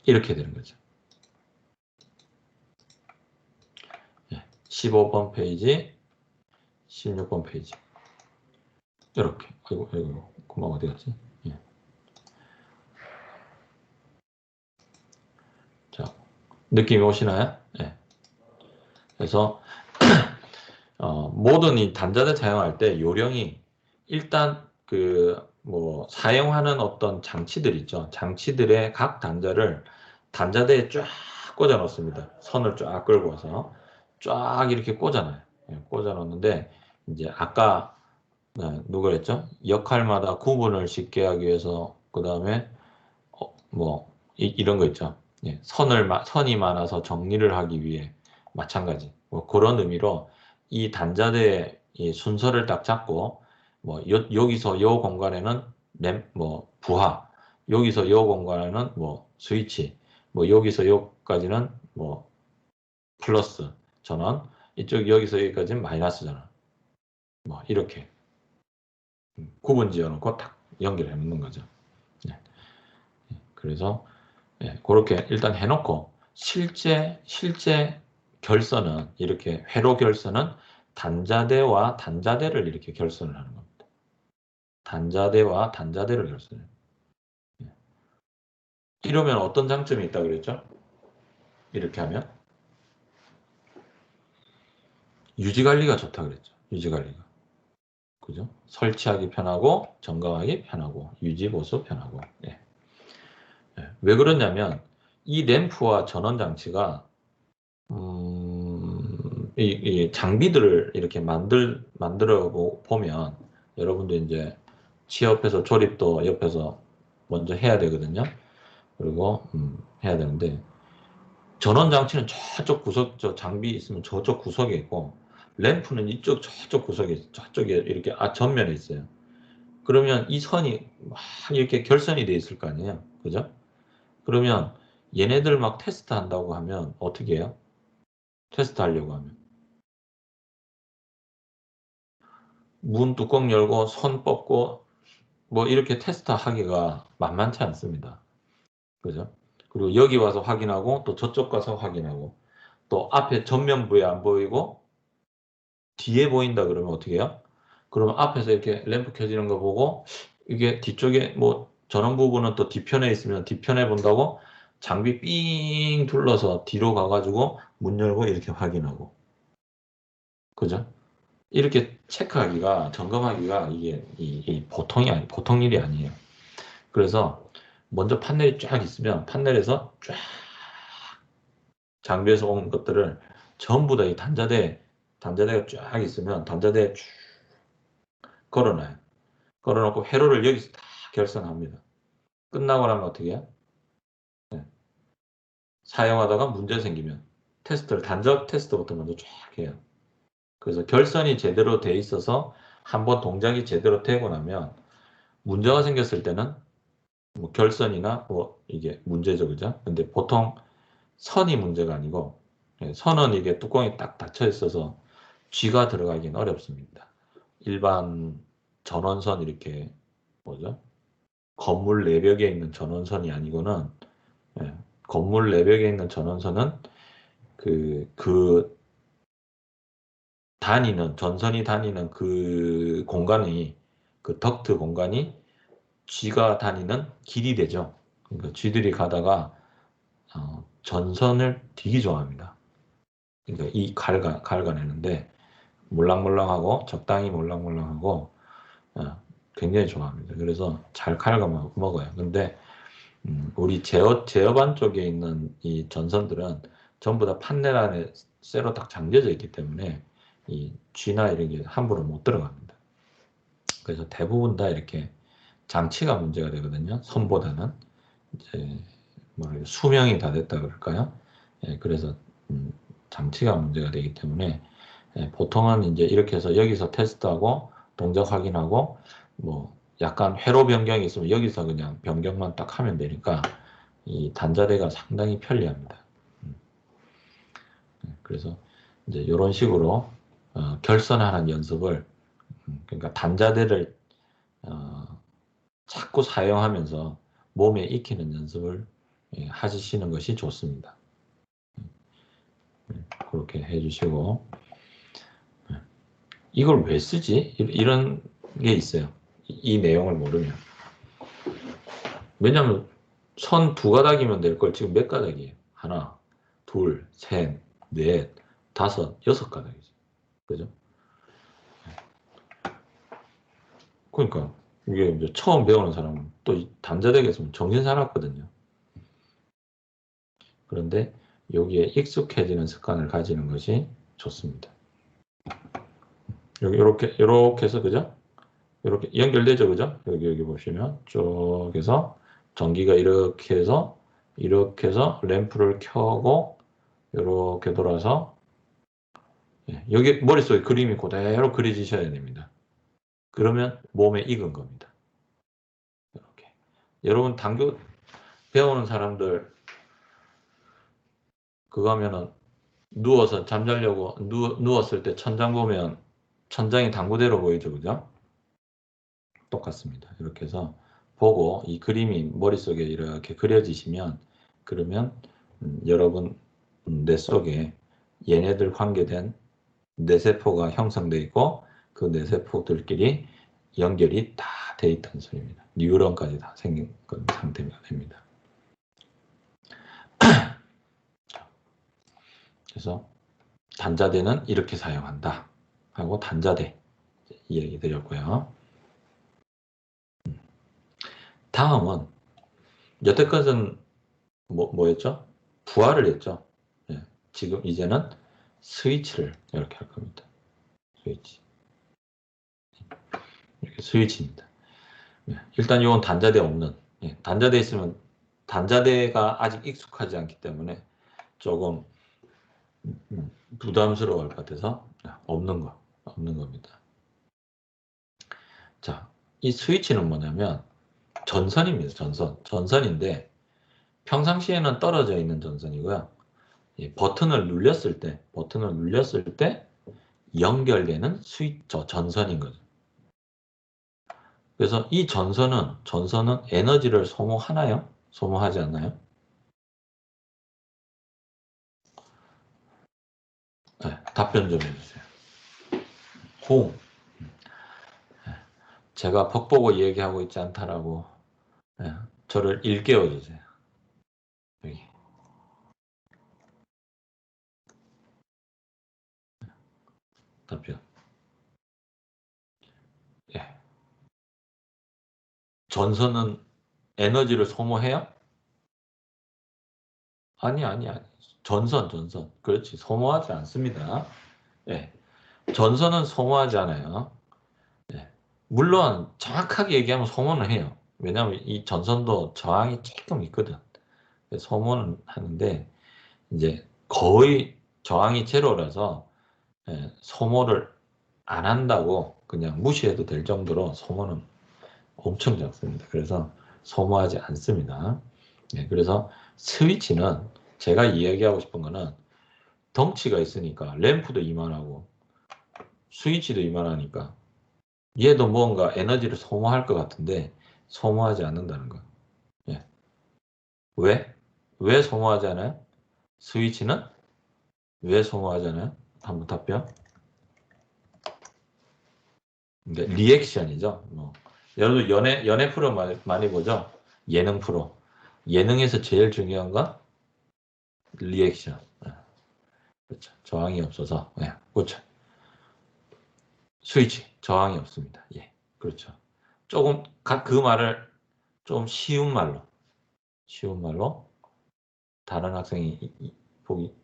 이렇게 되는 거죠. 15번 페이지, 16번 페이지. 이렇게. 아이고, 금방 어디 갔지? 예. 자, 느낌이 오시나요? 예. 그래서, 모든 이 단자대 사용할 때 요령이 일단 사용하는 어떤 장치들 있죠. 장치들의 각 단자를 단자대에 쫙 꽂아 놓습니다. 선을 쫙 끌고 와서 쫙 이렇게 꽂아놔요. 예, 꽂아 놓는데, 이제 아까 누가 그랬죠? 역할마다 구분을 쉽게 하기 위해서 그 다음에 이런 거 있죠. 예, 선이 많아서 정리를 하기 위해 마찬가지. 뭐 그런 의미로 이 단자대의 이 순서를 딱 잡고 뭐 여기서 요 공간에는 뭐 부하, 여기서 요 공간에는 뭐 스위치, 뭐 여기서 여기까지는 뭐 플러스 전원, 이쪽 여기서 여기까지는 마이너스 전원. 뭐 이렇게 구분 지어놓고 딱 연결해 놓는 거죠. 네. 그래서 그렇게 일단 해놓고 실제 결선은 이렇게 회로 결선은 단자대와 단자대를 이렇게 결선을 하는 겁니다. 단자대와 단자대를 결선해요. 이러면 어떤 장점이 있다고 그랬죠? 이렇게 하면 유지관리가 좋다 그랬죠. 유지관리가. 그죠? 설치하기 편하고 점검하기 편하고 유지 보수 편하고. 예. 왜 그러냐면 이 램프와 전원 장치가 이 장비들을 이렇게 만들어 보면 여러분도 이제 취업해서 조립도 옆에서 먼저 해야 되거든요. 그리고 해야 되는데 전원 장치는 저쪽 구석, 저 장비 있으면 저쪽 구석에 있고 램프는 이쪽 저쪽 구석에 저쪽에 이렇게 전면에 있어요. 그러면 이 선이 막 이렇게 결선이 돼 있을 거 아니에요. 그죠? 그러면 얘네들 막 테스트 한다고 하면 어떻게 해요? 테스트 하려고 하면 문 뚜껑 열고 손 뻗고 뭐 이렇게 테스트 하기가 만만치 않습니다. 그죠? 그리고 여기 와서 확인하고 또 저쪽 가서 확인하고 또 앞에 전면부에 안 보이고 뒤에 보인다 그러면 어떻게 해요? 그러면 앞에서 이렇게 램프 켜지는 거 보고 이게 뒤쪽에 뭐 전원 부분은 또 뒤편에 있으면 뒤편에 본다고 장비 삥 둘러서 뒤로 가가지고 문 열고 이렇게 확인하고 그죠? 이렇게 체크하기가 점검하기가 이게 보통 일이 아니에요. 그래서 먼저 판넬이 쫙 있으면 판넬에서 쫙 장비에서 온 것들을 전부 다 이 단자대가 쫙 있으면 단자대에 쭉 걸어놔요. 걸어놓고 회로를 여기서 다 결선합니다. 끝나고 나면 어떻게 해요? 네. 사용하다가 문제 생기면 단자 테스트부터 먼저 쫙 해요. 그래서 결선이 제대로 돼 있어서 한번 동작이 제대로 되고 나면 문제가 생겼을 때는 뭐 결선이나 뭐 이게 문제죠, 그죠? 근데 보통 선이 문제가 아니고 선은 이게 뚜껑이 딱 닫혀 있어서 쥐가 들어가기는 어렵습니다. 일반 전원선 이렇게 뭐죠? 건물 내벽에 있는 전원선이 아니고는 예, 건물 내벽에 있는 전원선은 그 전선이 다니는 그 공간이 그 덕트 공간이 쥐가 다니는 길이 되죠. 그러니까 쥐들이 가다가 전선을 되게 좋아합니다. 그러니까 이 갈가내는데 몰랑몰랑하고 적당히 몰랑몰랑하고 굉장히 좋아합니다. 그래서 잘 갈가 먹어요. 근데 우리 제어반 쪽에 있는 이 전선들은 전부 다 판넬 안에 쇠로 딱 잠겨져 있기 때문에 이 쥐나 이런 게 함부로 못 들어갑니다. 그래서 대부분 다 이렇게 장치가 문제가 되거든요. 선보다는 이제 수명이 다 됐다 그럴까요? 예, 그래서 장치가 문제가 되기 때문에 보통은 이제 이렇게 해서 여기서 테스트하고 동작 확인하고 뭐 약간 회로 변경이 있으면 여기서 그냥 변경만 딱 하면 되니까 이 단자대가 상당히 편리합니다. 그래서 이제 이런 식으로 결선하는 연습을 그러니까 단자대를 자꾸 사용하면서 몸에 익히는 연습을 하시는 것이 좋습니다. 그렇게 해주시고 이걸 왜 쓰지? 이런 게 있어요. 이 내용을 모르면. 왜냐하면 선 두 가닥이면 될 걸 지금 몇 가닥이에요? 하나, 둘, 셋, 넷, 다섯, 여섯 가닥이죠. 그죠? 그러니까 이게 이제 처음 배우는 사람은 또 단자대가 있으면 정신 사납거든요. 그런데 여기에 익숙해지는 습관을 가지는 것이 좋습니다. 이렇게 해서 그죠? 이렇게 연결되죠, 그죠? 여기 보시면 쭉 해서 전기가 이렇게 해서 이렇게 해서 램프를 켜고 이렇게 돌아서 여기 머릿속에 그림이 그대로 그려지셔야 됩니다. 그러면 몸에 익은 겁니다. 이렇게. 여러분 당구 배우는 사람들 그거 하면은 누워서 잠자려고 누웠을 때 천장 보면 천장이 당구대로 보이죠, 그죠? 똑같습니다. 이렇게 해서 보고 이 그림이 머릿속에 이렇게 그려지시면 그러면 여러분 뇌 속에 얘네들 관계된 뇌세포가 형성되어 있고 그 뇌세포들끼리 연결이 다 돼 있다는 소리입니다. 뉴런까지 다 생긴 상태가 됩니다. 그래서 단자대는 이렇게 사용한다 하고 단자대 이 얘기 드렸고요. 다음은 여태까지는 뭐였죠? 부하를 했죠. 예, 지금 이제는 스위치를 이렇게 할 겁니다. 스위치. 이렇게 스위치입니다. 예, 일단 이건 단자대 없는 단자대 있으면 단자대가 아직 익숙하지 않기 때문에 조금 부담스러울 것 같아서 없는 겁니다. 자, 이 스위치는 뭐냐면 전선입니다. 전선인데 평상시에는 떨어져 있는 전선이고요. 버튼을 눌렸을 때 연결되는 전선인 거죠. 그래서 이 전선은 에너지를 소모하나요? 소모하지 않나요? 네, 답변 좀 해주세요. 호응. 제가 벅보고 얘기하고 있지 않다라고 저를 일깨워 주세요. 여기. 답변. 예. 전선은 에너지를 소모해요? 아니. 전선. 그렇지. 소모하지 않습니다. 예. 전선은 소모하지 않아요. 예. 물론 정확하게 얘기하면 소모는 해요. 왜냐하면 이 전선도 저항이 조금 있거든. 소모는 하는데 이제 거의 저항이 제로라서 소모를 안 한다고 그냥 무시해도 될 정도로 소모는 엄청 작습니다. 그래서 소모하지 않습니다. 그래서 스위치는 제가 이야기하고 싶은 거는 덩치가 있으니까 램프도 이만하고 스위치도 이만하니까 얘도 뭔가 에너지를 소모할 것 같은데 소모하지 않는다는 거. 예. 왜? 왜 소모하지 않아요? 스위치는 왜 소모하지 않아요? 한번 답변. 리액션이죠. 여러분 연애 프로 많이 보죠? 예능 프로. 예능에서 제일 중요한 건 리액션. 그렇죠. 저항이 없어서. 그렇죠. 스위치. 저항이 없습니다. 예. 그렇죠. 조금 그 말을 좀 쉬운 말로 다른 학생이 보기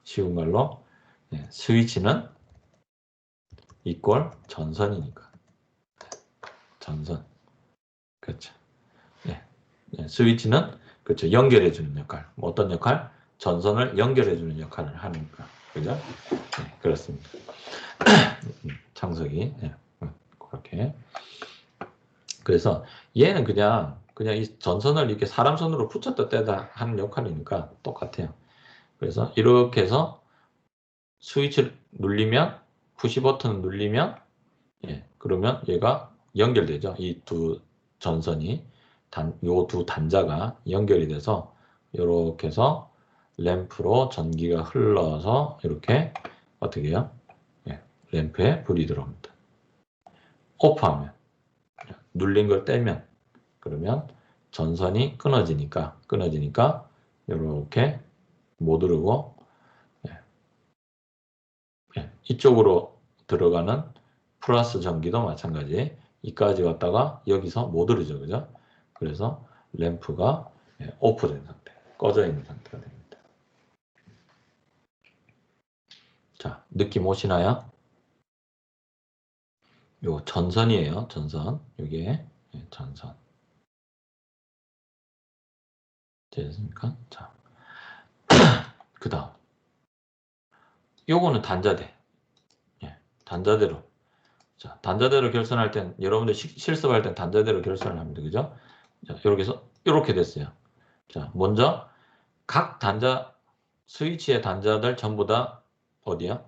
쉬운 말로 스위치는 이꼴 전선이니까. 전선. 그렇죠. 스위치는 그렇죠. 연결해주는 역할. 어떤 역할? 전선을 연결해주는 역할을 하니까. 그죠? 그렇습니다. 창석이. 그렇게. 그래서 얘는 그냥 이 전선을 이렇게 사람 손으로 붙였다 떼다 하는 역할이니까 똑같아요. 그래서 이렇게 해서 스위치를 눌리면 푸시 버튼을 눌리면 그러면 얘가 연결되죠. 이 두 전선이 요 두 단자가 연결이 돼서 이렇게 해서 램프로 전기가 흘러서 이렇게 어떻게 해요? 램프에 불이 들어옵니다. 오프하면 눌린 걸 떼면 그러면 전선이 끊어지니까 이렇게 못 누르고 이쪽으로 들어가는 플러스 전기도 마찬가지. 이까지 왔다가 여기서 못 오르죠. 그죠? 그래서 램프가 오프된 상태, 꺼져 있는 상태가 됩니다. 자, 느낌 오시나요? 요 전선이에요. 전선. 요게 전선. 됐습니까? 자, 그 다음. 요거는 단자대. 예, 단자대로. 자, 단자대로 결선할 땐, 여러분들 실습할 땐 단자대로 결선을 합니다. 그죠? 자, 이렇게 해서, 이렇게 됐어요. 자, 먼저, 각 단자, 스위치의 단자들 전부 다, 어디야?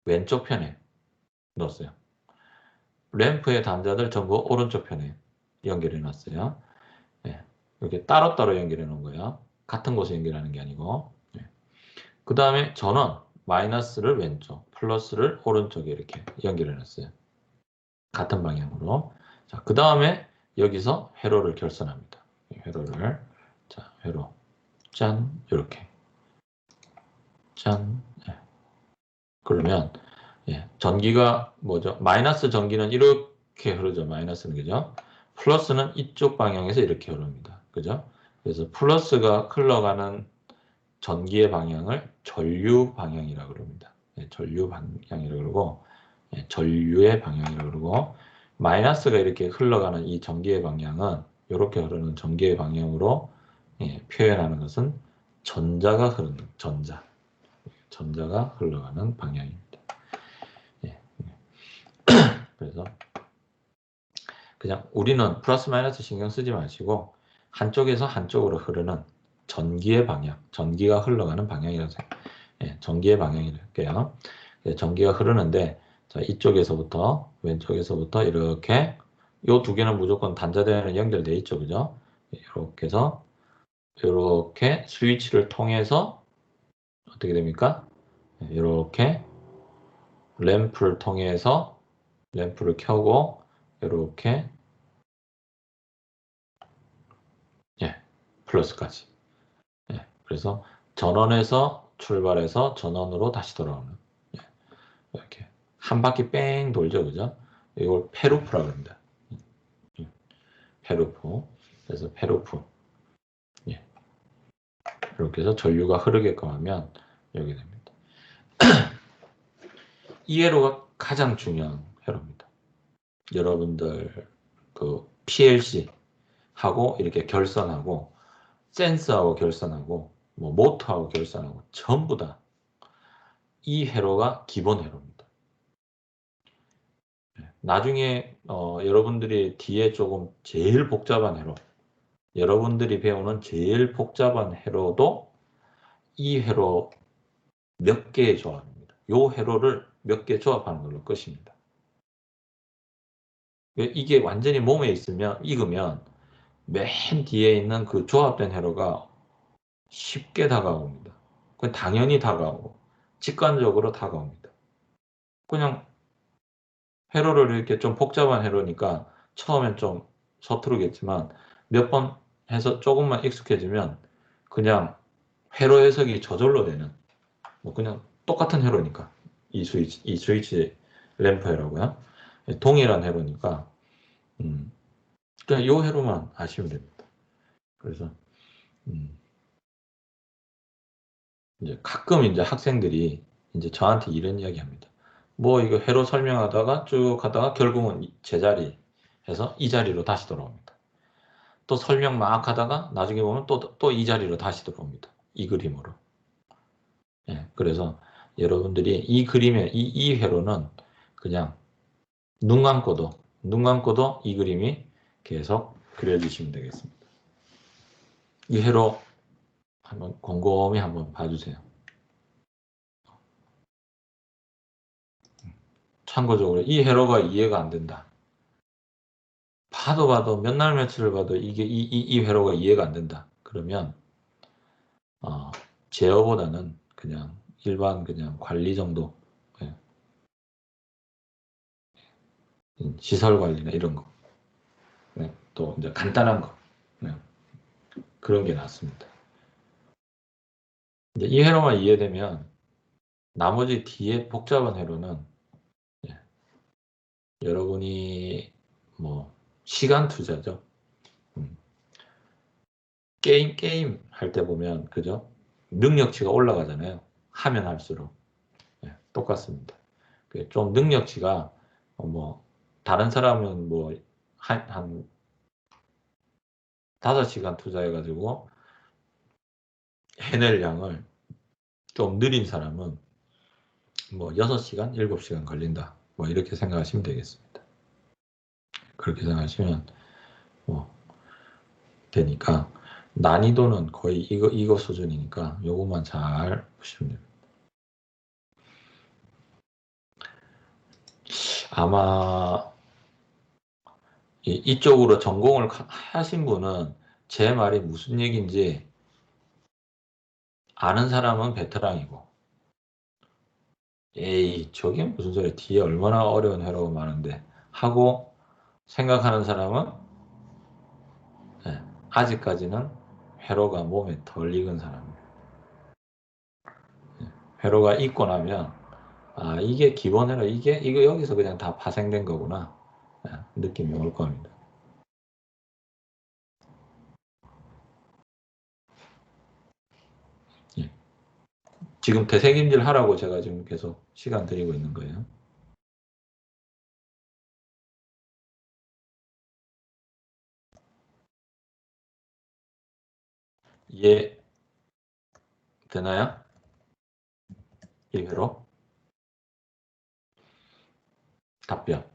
왼쪽 편에 넣었어요. 램프의 단자들 전부 오른쪽 편에 연결해 놨어요. 예, 이렇게 따로따로 연결해 놓은 거예요. 같은 곳에 연결하는 게 아니고. 예. 그 다음에 전원, 마이너스를 왼쪽, 플러스를 오른쪽에 이렇게 연결해 놨어요. 같은 방향으로. 자, 그 다음에 여기서 회로를 결선합니다. 회로를. 자, 회로. 짠. 이렇게. 짠. 예. 그러면, 예, 전기가 뭐죠? 마이너스 전기는 이렇게 흐르죠. 마이너스는, 그죠? 플러스는 이쪽 방향에서 이렇게 흐릅니다. 그죠? 그래서 플러스가 흘러가는 전기의 방향을 전류 방향이라고 그럽니다. 예, 전류 방향이라고 그러고, 예, 전류의 방향이라고 그러고, 마이너스가 이렇게 흘러가는 이 전기의 방향은 이렇게 흐르는 전기의 방향으로, 예, 표현하는 것은 전자가 흐르는 전자가 흘러가는 방향입니다. 예, 그래서 그냥 우리는 플러스 마이너스 신경 쓰지 마시고 한쪽에서 한쪽으로 흐르는 전기의 방향, 전기가 흘러가는 방향이라고 생각해요. 예, 전기의 방향이라고 할게요. 예, 전기가 흐르는데, 자, 이쪽에서부터 왼쪽에서부터 이렇게 요 두 개는 무조건 단자대는 연결돼 있죠, 그죠? 이렇게 해서 이렇게 스위치를 통해서 어떻게 됩니까? 이렇게 램프를 통해서 램프를 켜고 이렇게, 예, 플러스까지. 예, 그래서 전원에서 출발해서 전원으로 다시 돌아오는, 예, 이렇게 한 바퀴 뺑 돌죠, 그죠? 이걸 페루프라고 합니다. 페루프. 그래서 페루프. 예, 이렇게 해서 전류가 흐르게끔 하면 여기 됩니다. 이 회로가 가장 중요한 회로입니다. 여러분들 그 PLC 하고 이렇게 결선하고 센서하고 결선하고 뭐 모터하고 결선하고 전부 다 이 회로가 기본 회로입니다. 나중에 여러분들이 뒤에 조금 제일 복잡한 회로, 여러분들이 배우는 제일 복잡한 회로도 이 회로 몇 개의 조합입니다. 요 회로를 몇 개 조합하는 걸로 끝입니다. 이게 완전히 몸에 익으면 맨 뒤에 있는 그 조합된 회로가 쉽게 다가옵니다. 당연히 다가오고 직관적으로 다가옵니다. 그냥 회로를 이렇게 좀 복잡한 회로니까 처음엔 좀 서투르겠지만 몇 번 해서 조금만 익숙해지면 그냥 회로 해석이 저절로 되는, 뭐 그냥 똑같은 회로니까 이 스위치 램프 회로고요. 동일한 회로니까 그냥 요 회로만 아시면 됩니다. 그래서 이제 가끔 이제 학생들이 이제 저한테 이런 이야기 합니다. 뭐 이거 회로 설명하다가 쭉 하다가 결국은 제자리 해서 이 자리로 다시 돌아옵니다. 또 설명 막 하다가 나중에 보면 또 이 자리로 다시 들어옵니다. 이 그림으로. 예, 그래서 여러분들이 이 그림의 이 회로는 그냥 눈 감고도 이 그림이 계속 그려주시면 되겠습니다. 이 회로 한번 곰곰이 한번 봐주세요. 참고적으로 이 회로가 이해가 안 된다. 봐도 몇 날 며칠을 봐도 이게 이 회로가 이해가 안 된다. 그러면 제어보다는 그냥 일반 그냥 관리 정도, 예. 시설 관리나 이런 거, 네. 또 이제 간단한 거, 네. 그런 게 낫습니다. 이제 이 회로만 이해되면 나머지 뒤에 복잡한 회로는, 예. 여러분이 뭐 시간 투자죠. 게임 할 때 보면 그죠? 능력치가 올라가잖아요. 하면 할수록. 예, 똑같습니다. 좀 능력치가 뭐 다른 사람은 뭐 한 5시간 투자해가지고 해낼 양을 좀 느린 사람은 뭐 6시간, 7시간 걸린다. 뭐 이렇게 생각하시면 되겠습니다. 그렇게 생각하시면 뭐 되니까 난이도는 거의 이거 수준이니까 요것만 잘 보시면 됩니다. 아마 이쪽으로 전공을 하신 분은 제 말이 무슨 얘기인지 아는 사람은 베테랑이고, 에이 저게 무슨 소리야, 뒤에 얼마나 어려운 회로가 많은데 하고 생각하는 사람은 아직까지는 회로가 몸에 덜 익은 사람이에요. 회로가 익고 나면 아 이게 기본 회로, 이거 여기서 그냥 다 파생된 거구나 느낌이 올 겁니다. 예. 지금 되새김질 하라고 제가 지금 계속 시간 드리고 있는 거예요. 이해 되나요? 이 회로 답변.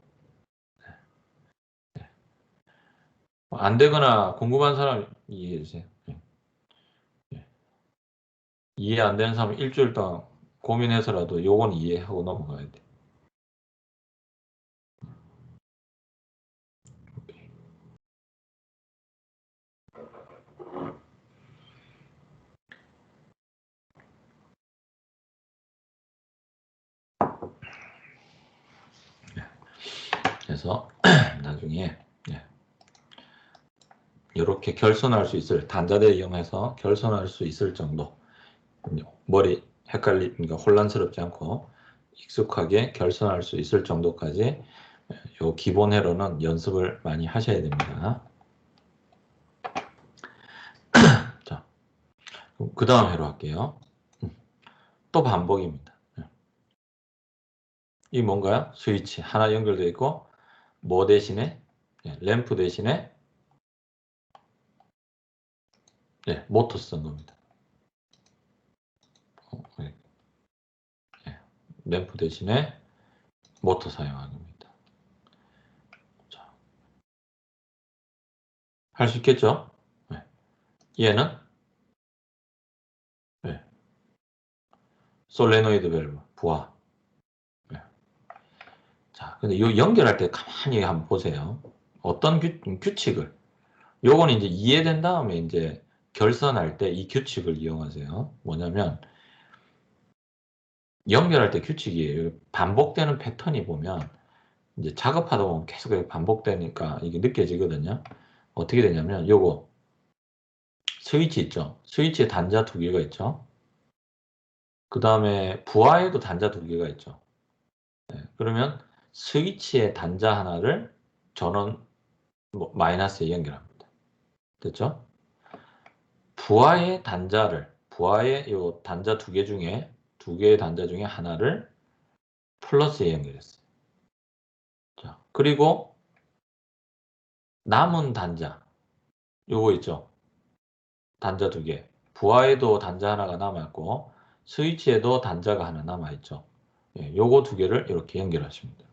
안 되거나 궁금한 사람 이해해 주세요. 이해 안 되는 사람 일주일 동안 고민해서라도 요건 이해하고 넘어가야 돼. 그래서 나중에 이렇게 결손할 수 있을, 단자대 이용해서 결손할 수 있을 정도, 머리 그러니까 혼란스럽지 않고 익숙하게 결손할 수 있을 정도까지 요 기본 회로는 연습을 많이 하셔야 됩니다. 자, 그 다음 회로 할게요. 또 반복입니다. 이 뭔가요? 스위치 하나 연결되어 있고 뭐 대신에 램프 대신에 모터 쓴 겁니다. 램프 대신에 모터 사용하는 겁니다. 할 수 있겠죠? 얘는 솔레노이드 밸브 부하. 자, 근데 이 연결할 때 가만히 한번 보세요. 어떤 규칙을, 요거는 이제 이해된 다음에 이제 결선할 때 이 규칙을 이용하세요. 뭐냐면 연결할 때 규칙이에요. 반복되는 패턴이 보면 이제 작업하다 보면 계속 반복되니까 이게 느껴지거든요. 어떻게 되냐면 요거 스위치 있죠. 스위치에 단자 두 개가 있죠. 그 다음에 부하에도 단자 두 개가 있죠. 그러면 스위치의 단자 하나를 전원 마이너스에 연결합니다. 됐죠? 부하의 요 단자 두 개의 단자 중에 하나를 플러스에 연결했어요. 자, 그리고 남은 단자, 요거 있죠? 단자 두 개. 부하에도 단자 하나가 남아있고, 스위치에도 단자가 하나 남아있죠. 요거 두 개를 이렇게 연결하십니다.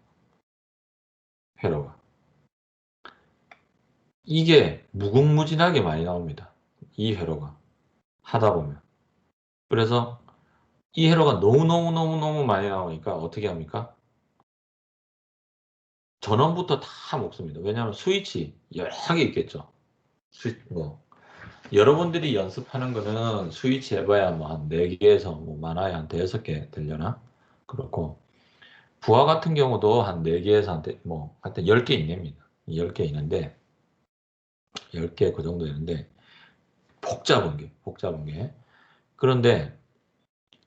회로가. 이게 무궁무진하게 많이 나옵니다. 이 회로가. 하다 보면. 그래서 이 회로가 너무너무너무너무 많이 나오니까 어떻게 합니까? 전원부터 다 먹습니다. 왜냐하면 스위치 여러 개 있겠죠. 여러분들이 연습하는 거는 스위치 해봐야 뭐 한 4개에서 뭐 많아야 한 5개 되려나? 그렇고 부하 같은 경우도 한 4개에서 하여튼 10개 있습니다. 10개 있는데 10개 그 정도 있는데 복잡한 게. 그런데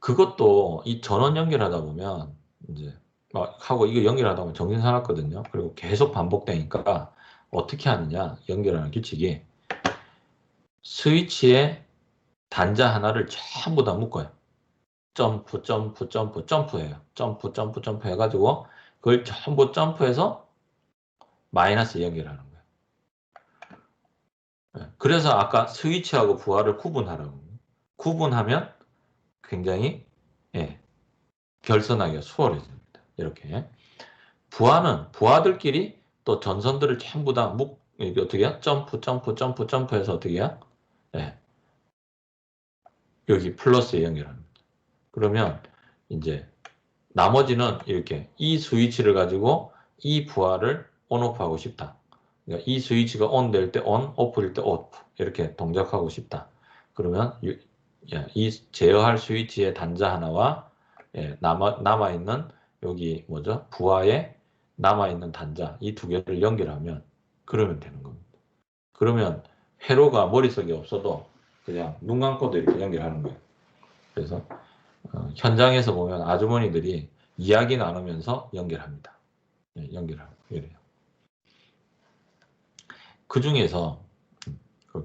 그것도 이 전원 연결하다 보면 이제 막 하고 이거 연결하다 보면 정신 사납거든요. 그리고 계속 반복되니까 어떻게 하느냐, 연결하는 규칙이 스위치에 단자 하나를 전부 다 묶어요. 점프, 점프, 점프, 점프해요. 점프, 점프, 점프 해가지고 그걸 전부 점프해서 마이너스 연결하는 거예요. 그래서 아까 스위치하고 부하를 구분하라고. 구분하면 굉장히 예, 결선하기가 수월해집니다. 이렇게 부하들끼리 또 전선들을 전부 다 이게 어떻게 해요? 점프해서 어떻게 해요? 예, 여기 플러스에 연결합니다. 그러면 이제 나머지는 이렇게 이 스위치를 가지고 이 부하를 온오프 하고 싶다. 그러니까 이 스위치가 온 될 때 온, 오프일 때 오프 이렇게 동작하고 싶다. 그러면 이 제어할 스위치의 단자 하나와 남아있는 여기 뭐죠? 부하에 남아있는 단자 이 두 개를 연결하면 그러면 되는 겁니다. 그러면 회로가 머릿속에 없어도 그냥 눈 감고도 이렇게 연결하는 거예요. 그래서 현장에서 보면 아주머니들이 이야기 나누면서 연결합니다. 연결하고 이래요. 그 중에서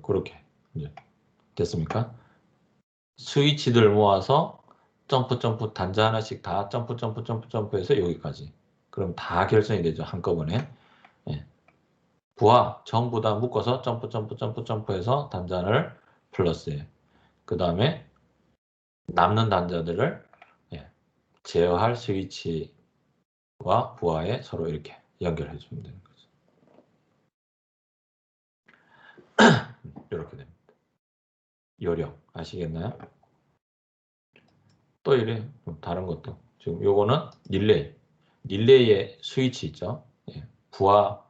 그렇게 이제 됐습니까? 스위치들 모아서 점프 단자 하나씩 다 점프해서 여기까지. 그럼 다 결성이 되죠. 한꺼번에. 예. 부하 전부 다 묶어서 점프해서 단자를 플러스해. 그 다음에 남는 단자들을 제어할 스위치와 부하에 서로 이렇게 연결해 주면 되는 거죠. 이렇게 됩니다. 요령 아시겠나요? 또 이래 다른 것도 지금 요거는 릴레이의 스위치 있죠. 부하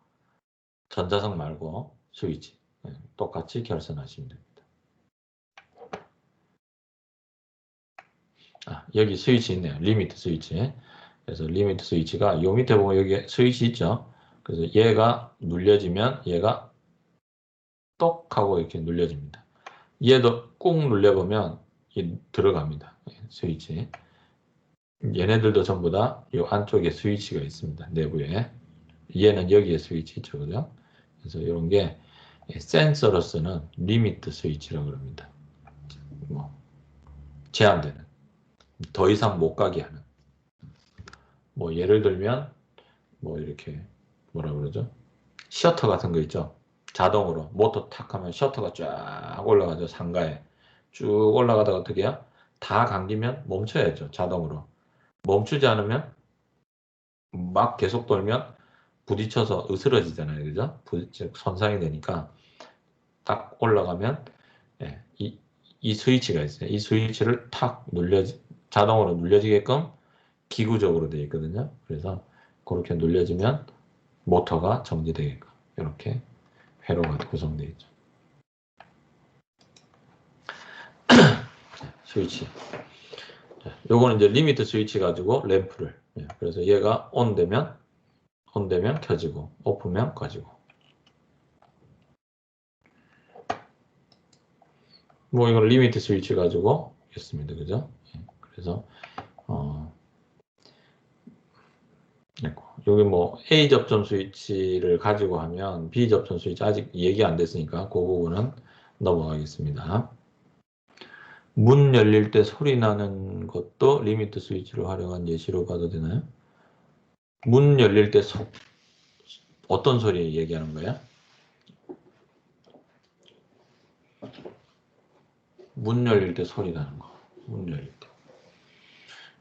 전자석 말고 스위치 똑같이 결선하시면 됩니다. 여기 스위치 있네요. 리미트 스위치. 그래서 리미트 스위치가 요 밑에 보면 여기 스위치 있죠. 그래서 얘가 눌려지면 얘가 똑 하고 이렇게 눌려집니다. 얘도 꾹 눌려보면 들어갑니다. 스위치. 얘네들도 전부 다 이 안쪽에 스위치가 있습니다. 내부에. 얘는 여기에 스위치 있죠. 그죠? 그래서 이런 게 센서로서는 리미트 스위치라고 합니다. 뭐 제한되는. 더 이상 못 가게 하는. 뭐 예를 들면 뭐 이렇게 뭐라 그러죠? 셔터 같은 거 있죠? 자동으로 모터 탁 하면 셔터가 쫙 올라가죠. 상가에. 쭉 올라가다가 어떻게 해요? 다 감기면 멈춰야죠. 자동으로. 멈추지 않으면 막 계속 돌면 부딪혀서 으스러지잖아요. 그죠? 손상이 되니까 딱 올라가면 이 스위치가 있어요. 이 스위치를 탁 자동으로 눌려지게끔 기구적으로 되어 있거든요. 그래서 그렇게 눌려지면 모터가 정지되게끔 이렇게 회로가 구성되어 있죠. 스위치. 요거는 이제 리미트 스위치 가지고 램프를. 그래서 얘가 온 되면 켜지고 오프면 꺼지고. 뭐 이건 리미트 스위치 가지고 있습니다. 그죠? 그래서 여기 뭐 A 접점 스위치를 가지고 하면 B 접점 스위치 아직 얘기 안 됐으니까 그 부분은 넘어가겠습니다. 문 열릴 때 소리 나는 것도 리미트 스위치를 활용한 예시로 봐도 되나요? 문 열릴 때 어떤 소리 얘기하는 거야? 문 열릴 때 소리 나는 거. 문 열릴 때.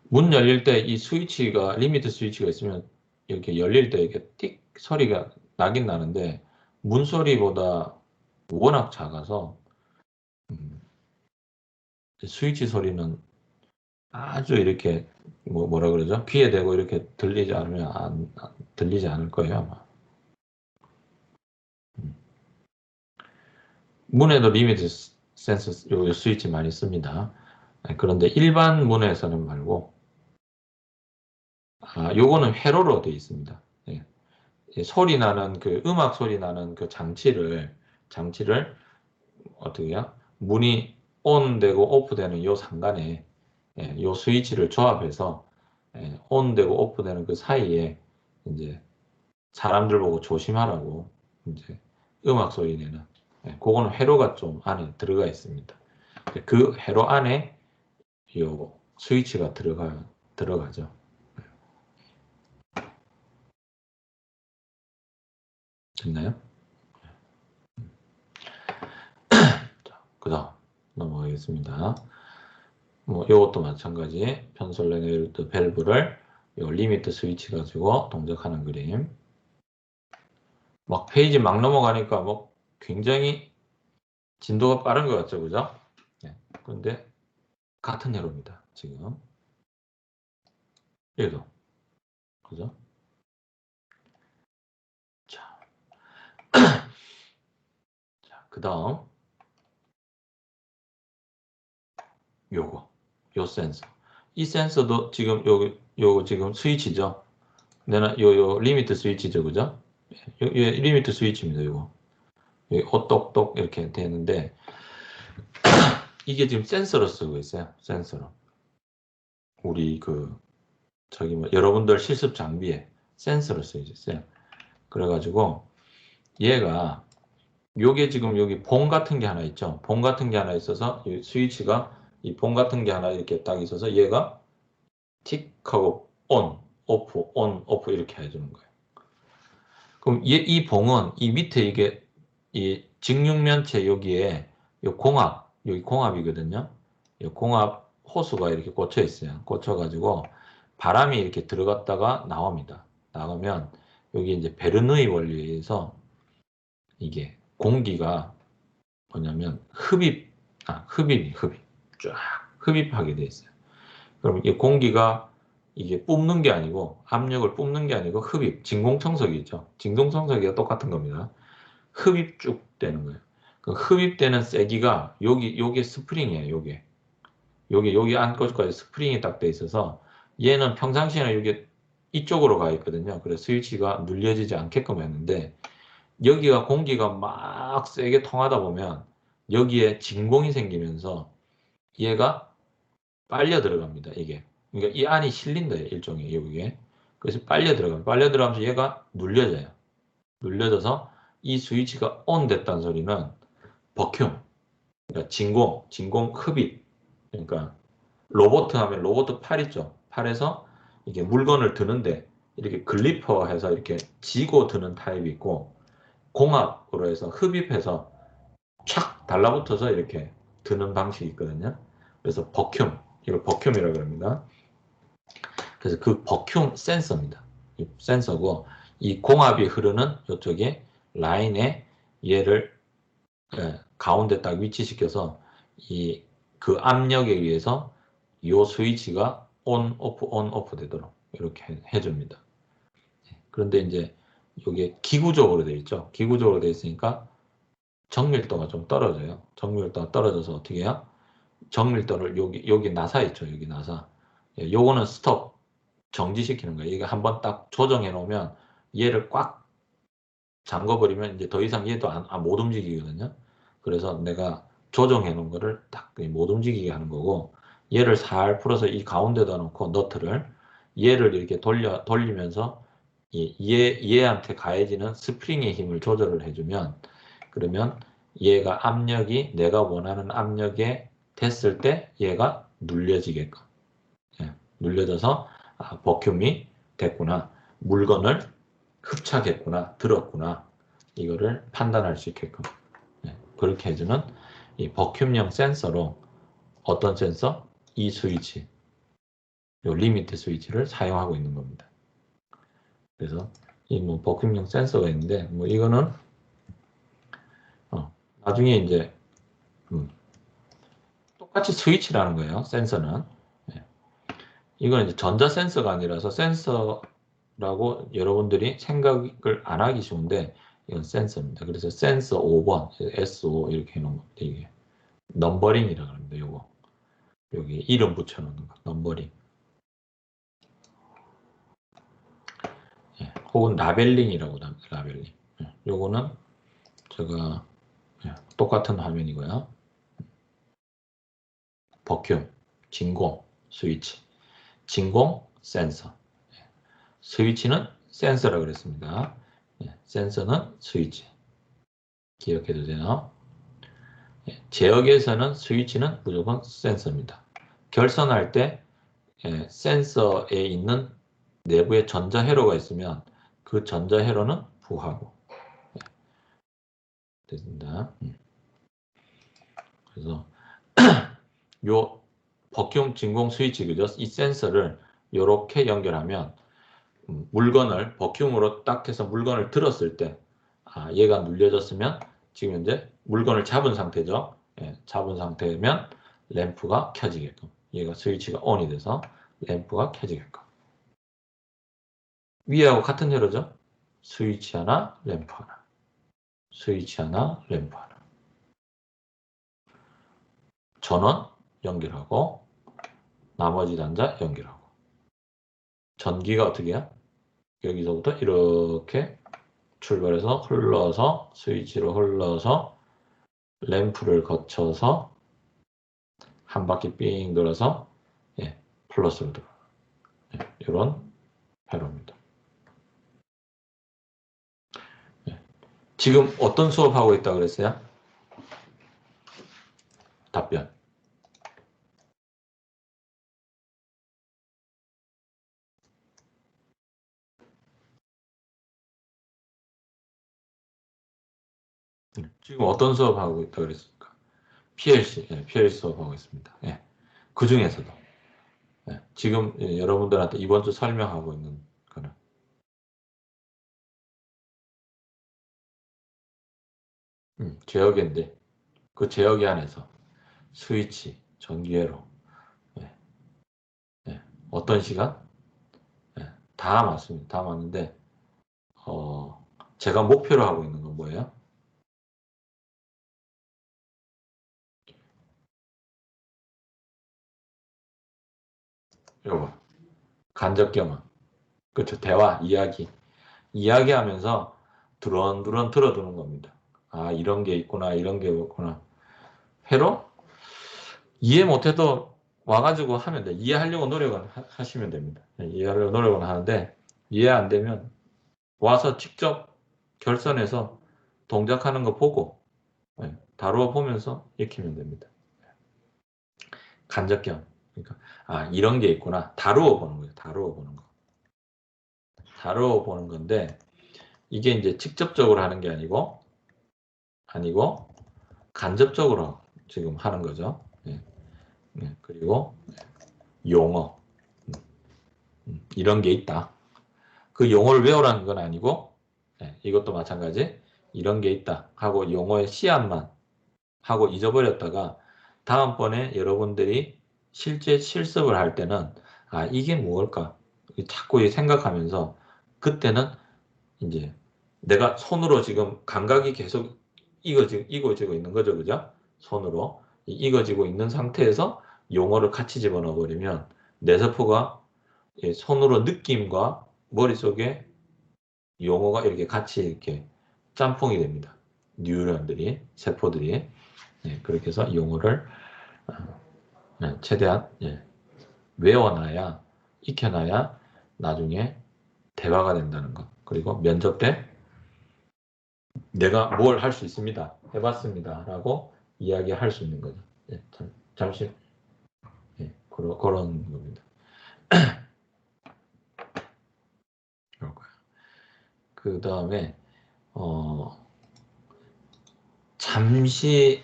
문 열릴 때 이 스위치가 리미트 스위치가 있으면 이렇게 열릴 때 이렇게 띡 소리가 나긴 나는데 문 소리보다 워낙 작아서 스위치 소리는 아주 이렇게 뭐라 그러죠? 귀에 대고 이렇게 들리지 않으면 들리지 않을 거예요 아마. 문에도 리미트 센서 요 스위치 많이 씁니다. 그런데 일반 문에서는 말고 요거는 회로로 되어 있습니다. 소리 나는 그 음악 소리 나는 그 장치를 어떻게 해요? 문이 온 되고 오프 되는 요 상간에 요 스위치를 조합해서 온 되고 오프 되는 그 사이에 이제 사람들 보고 조심하라고 이제 음악 소리 내는 그거는 회로가 좀 안에 들어가 있습니다. 그 회로 안에 요 스위치가 들어가죠. 됐나요? 자, 그다음 넘어가겠습니다. 뭐 이것도 마찬가지. 편솔레네르트 밸브를 요 리미트 스위치 가지고 동작하는 그림. 막 페이지 막 넘어가니까 뭐 굉장히 진도가 빠른 것 같죠, 그죠? 네. 그런데 같은 회로입니다, 지금. 얘도, 그죠? 자, 그 다음 요 센서. 이 센서도 지금 요거 지금 스위치죠. 내가 요 리미트 스위치죠, 그죠? 리미트 스위치입니다, 요거. 여기 똑똑 이렇게 되는데 이게 지금 센서로 쓰고 있어요. 센서로. 우리 저기 뭐 여러분들 실습 장비에 센서로 쓰여져 있어요. 그래가지고 얘가 요게 지금 여기 봉 같은 게 하나 있죠. 봉 같은 게 하나 있어서 이 스위치가 이 봉 같은 게 하나 이렇게 딱 있어서 얘가 틱하고 온, 오프 이렇게 해주는 거예요. 그럼 이 봉은 이 밑에 이게 이 직육면체 여기에 요 공압 여기 공압이거든요. 이 공압 호수가 이렇게 꽂혀 있어요. 꽂혀가지고 바람이 이렇게 들어갔다가 나옵니다. 나오면 여기 이제 베르누이 원리에 의해서 이게 공기가 뭐냐면 흡입 쫙 흡입하게 돼 있어요. 그럼 이 공기가 이게 뿜는 게 아니고 압력을 뿜는 게 아니고 흡입, 진공청소기 있죠. 진공청소기가 똑같은 겁니다. 흡입 쭉 되는 거예요. 그 흡입되는 세기가 요게 스프링이에요. 여기 안까지 스프링이 딱 돼 있어서 얘는 평상시에는 이게 이쪽으로 가 있거든요. 그래서 스위치가 눌려지지 않게끔 했는데 여기가 공기가 막 세게 통하다 보면 여기에 진공이 생기면서 얘가 빨려 들어갑니다. 이게. 그러니까 이 안이 실린다. 일종의 여기에. 그래서 빨려 들어가요. 빨려 들어가면서 얘가 눌려져요. 눌려져서 이 스위치가 온 됐다는 소리는 버큐, 그러니까 진공 흡입. 그러니까 로봇 하면 로봇 팔 있죠. 팔에서 이게 물건을 드는데 이렇게 글리퍼 해서 이렇게 지고 드는 타입이 있고 공압으로 해서 흡입해서 촥 달라붙어서 이렇게 드는 방식이 있거든요. 그래서 이걸 버큐이라고 합니다. 그래서 그 버큐 센서입니다. 이 센서고 이 공압이 흐르는 이쪽에 라인에 얘를 가운데 딱 위치시켜서 그 압력에 의해서 이 스위치가 온 오프 되도록 이렇게 해줍니다. 그런데 이제 이게 기구적으로 되어 있죠. 기구적으로 되어 있으니까 정밀도가 좀 떨어져요. 정밀도가 떨어져서 어떻게 해요? 정밀도를 여기 나사 있죠. 여기 나사. 요거는 스톱 정지시키는 거예요. 이게 한번 딱 조정해 놓으면 얘를 꽉 잠궈버리면 이제 더 이상 얘도 못 움직이거든요. 그래서 내가 조정해 놓은 거를 딱 못 움직이게 하는 거고 얘를 살 풀어서 이 가운데다 놓고 너트를 얘를 이렇게 돌리면서 얘한테 가해지는 스프링의 힘을 조절을 해주면 그러면 얘가 압력이 내가 원하는 압력에 됐을 때 얘가 눌려지게끔 눌려져서 버큐움이 됐구나 물건을 흡착했구나 들었구나 이거를 판단할 수 있게끔 그렇게 해주는 이 버큐움형 센서로 어떤 센서? 이 스위치 요 리미트 스위치를 사용하고 있는 겁니다. 그래서 이 뭐 버큐움형 센서가 있는데 뭐 이거는 나중에 이제 똑같이 스위치라는 거예요. 센서는 이건 이제 전자 센서가 아니라서 센서라고 여러분들이 생각을 안 하기 쉬운데 이건 센서입니다. 그래서 센서 5번, SO 이렇게 해놓은 겁니다. 이게 넘버링이라고 합니다. 요거 여기 이름 붙여놓는 거, 넘버링. 혹은 라벨링이라고 합니다. 라벨링. 요거는 제가 똑같은 화면이고요. 버큐, 진공, 스위치. 진공, 센서. 스위치는 센서라고 그랬습니다. 센서는 스위치. 기억해 두세요. 제역에서는 스위치는 무조건 센서입니다. 결선할 때 센서에 있는 내부에 전자회로가 있으면 그 전자회로는 부하고 됐습니다. 그래서 요 버큐um 진공 스위치, 그죠? 이 센서를 이렇게 연결하면 물건을 버큐um으로 딱 해서 물건을 들었을 때, 얘가 눌려졌으면 지금 현재 물건을 잡은 상태죠. 예, 잡은 상태면 램프가 켜지게끔, 얘가 스위치가 ON이 돼서 램프가 켜지게끔. 위에하고 같은 회로죠. 스위치 하나, 램프 하나. 스위치 하나, 램프 하나. 전원 연결하고 나머지 단자 연결하고. 전기가 어떻게 해요? 여기서부터 이렇게 출발해서 흘러서 스위치로 흘러서 램프를 거쳐서 한 바퀴 삥 돌아서, 예, 플러스로 들어. 예, 이런 회로입니다. 예. 지금 어떤 수업하고 있다고 그랬어요? 답변. 지금 어떤 수업하고 있다고 그랬습니까? PLC, 예, PLC 수업하고 있습니다. 예. 그 중에서도. 예, 지금, 예, 여러분들한테 이번 주 설명하고 있는 거는 제어기인데, 그 제어기 안에서 스위치, 전기회로, 예, 예. 어떤 시간? 예, 다 맞습니다. 다 맞는데, 제가 목표로 하고 있는 건 뭐예요? 요거, 간접경험. 그렇죠. 대화, 이야기. 이야기하면서 두런두런 들어두는 겁니다. 이런 게 있구나, 이런 게 있구나. 회로 이해 못해도 와가지고 하면 돼. 이해하려고 노력은 하시면 됩니다. 네, 이해하려고 노력은 하는데, 이해 안 되면 와서 직접 결선해서 동작하는 거 보고, 네, 다루어 보면서 익히면 됩니다. 간접경. 그러니까, 이런 게 있구나. 다루어 보는 거예요. 다루어 보는 거. 다루어 보는 건데, 이게 이제 직접적으로 하는 게 아니고, 간접적으로 지금 하는 거죠. 예, 예. 그리고 용어. 이런 게 있다. 그 용어를 외우라는 건 아니고, 예, 이것도 마찬가지. 이런 게 있다 하고 용어의 씨앗만 하고 잊어버렸다가 다음번에 여러분들이 실제 실습을 할 때는 이게 무엇일까? 자꾸 생각하면서 그때는 이제 내가 손으로 지금 감각이 계속 익어지고 있는 거죠. 그죠? 손으로 익어지고 있는 상태에서 용어를 같이 집어넣어 버리면 뇌세포가 손으로 느낌과 머릿속에 용어가 이렇게 같이 이렇게 짬뽕이 됩니다. 뉴런들이, 세포들이. 그렇게 해서 용어를 최대한 외워놔야, 익혀놔야 나중에 대화가 된다는 것. 그리고 면접 때 내가 뭘 할 수 있습니다. 해봤습니다. 라고 이야기할 수 있는 거죠. 잠시, 그런 겁니다. 그 다음에, 어, 잠시,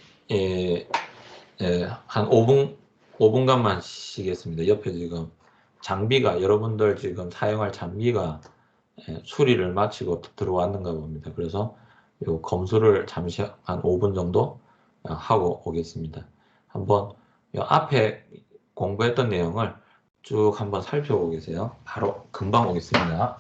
한 5분간만 쉬겠습니다. 옆에 지금 장비가, 여러분들 지금 사용할 장비가 수리를 마치고 들어왔는가 봅니다. 그래서 요 검수를 잠시 한 5분 정도 하고 오겠습니다. 한번 요 앞에 공부했던 내용을 쭉 한번 살펴보고 계세요. 바로 금방 오겠습니다.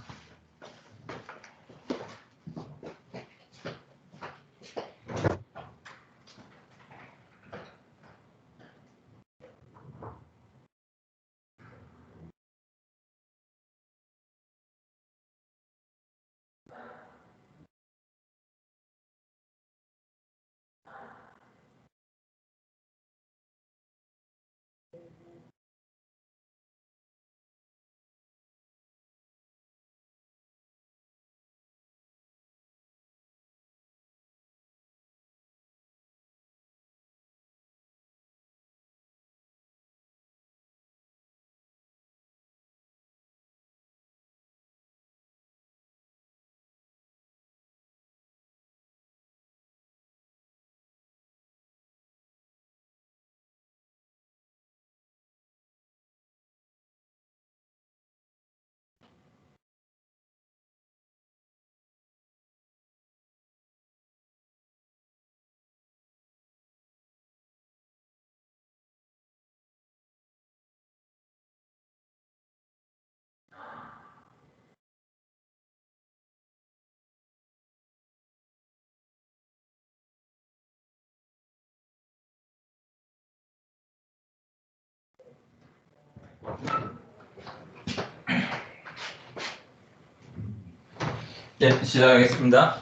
네, 시작하겠습니다.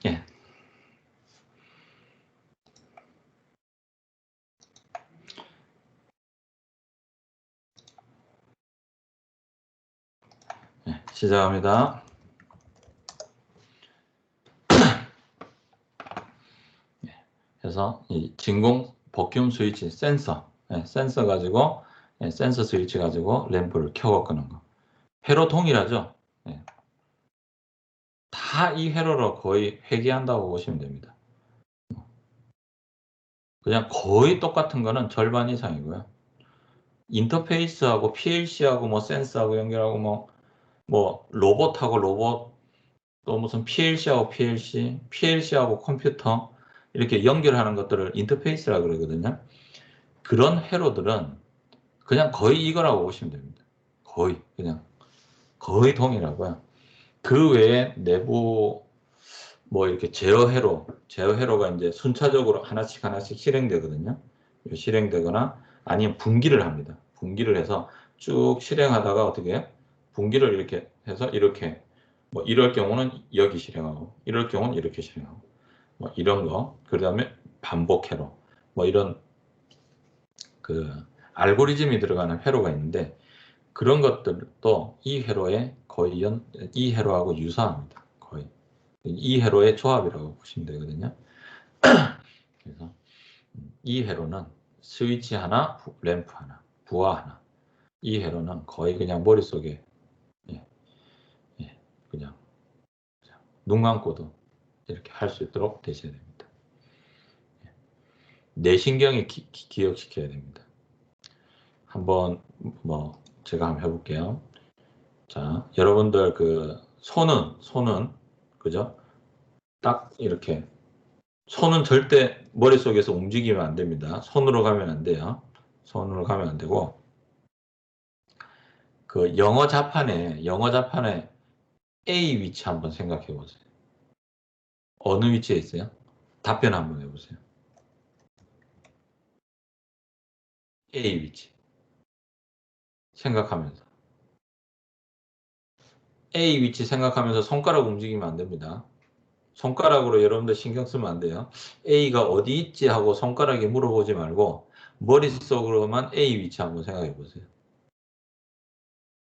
예. 네, 시작합니다. 그래서 이 진공 버큐um 스위치 센서, 센서 가지고 센서 스위치 가지고 램프를 켜고 끄는 거. 회로 동일하죠. 다 이 회로로 거의 회귀한다고 보시면 됩니다. 그냥 거의 똑같은 거는 절반 이상이고요. 인터페이스하고 PLC하고 뭐 센서하고 연결하고 뭐 로봇하고 로봇 또 무슨 PLC하고 PLC, PLC하고 컴퓨터 이렇게 연결하는 것들을 인터페이스라고 그러거든요. 그런 회로들은 그냥 거의 이거라고 보시면 됩니다. 거의 그냥 거의 동일하고요. 그 외에 내부 뭐 이렇게 제어회로가 이제 순차적으로 하나씩 실행되거든요. 실행되거나 아니면 분기를 합니다. 분기를 해서 쭉 실행하다가 어떻게 해요? 분기를 이렇게 해서 이렇게 뭐 이럴 경우는 여기 실행하고 이럴 경우는 이렇게 실행하고 뭐 이런 거. 그다음에 반복 회로 뭐 이런 그 알고리즘이 들어가는 회로가 있는데 그런 것들도 이 회로에 거의 이 회로하고 유사합니다. 거의 이 회로의 조합이라고 보시면 되거든요. 그래서 이 회로는 스위치 하나, 램프 하나, 부하 하나. 이 회로는 거의 그냥 머릿속에 예, 그냥 눈 감고도 이렇게 할 수 있도록 되셔야 됩니다. 내신경에 기억시켜야 됩니다. 한번 뭐 제가 한번 해볼게요. 자, 여러분들 그 손은 그죠? 딱 이렇게 손은 절대 머릿속에서 움직이면 안 됩니다. 손으로 가면 안 돼요. 손으로 가면 안 되고 그 영어 자판에 A 위치 한번 생각해 보세요. 어느 위치에 있어요? 답변 한번 해보세요. A 위치 생각하면서 A 위치 생각하면서 손가락 움직이면 안 됩니다. 손가락으로 여러분들 신경 쓰면 안 돼요. A가 어디 있지 하고 손가락에 물어보지 말고 머릿속으로만 A 위치 한번 생각해 보세요.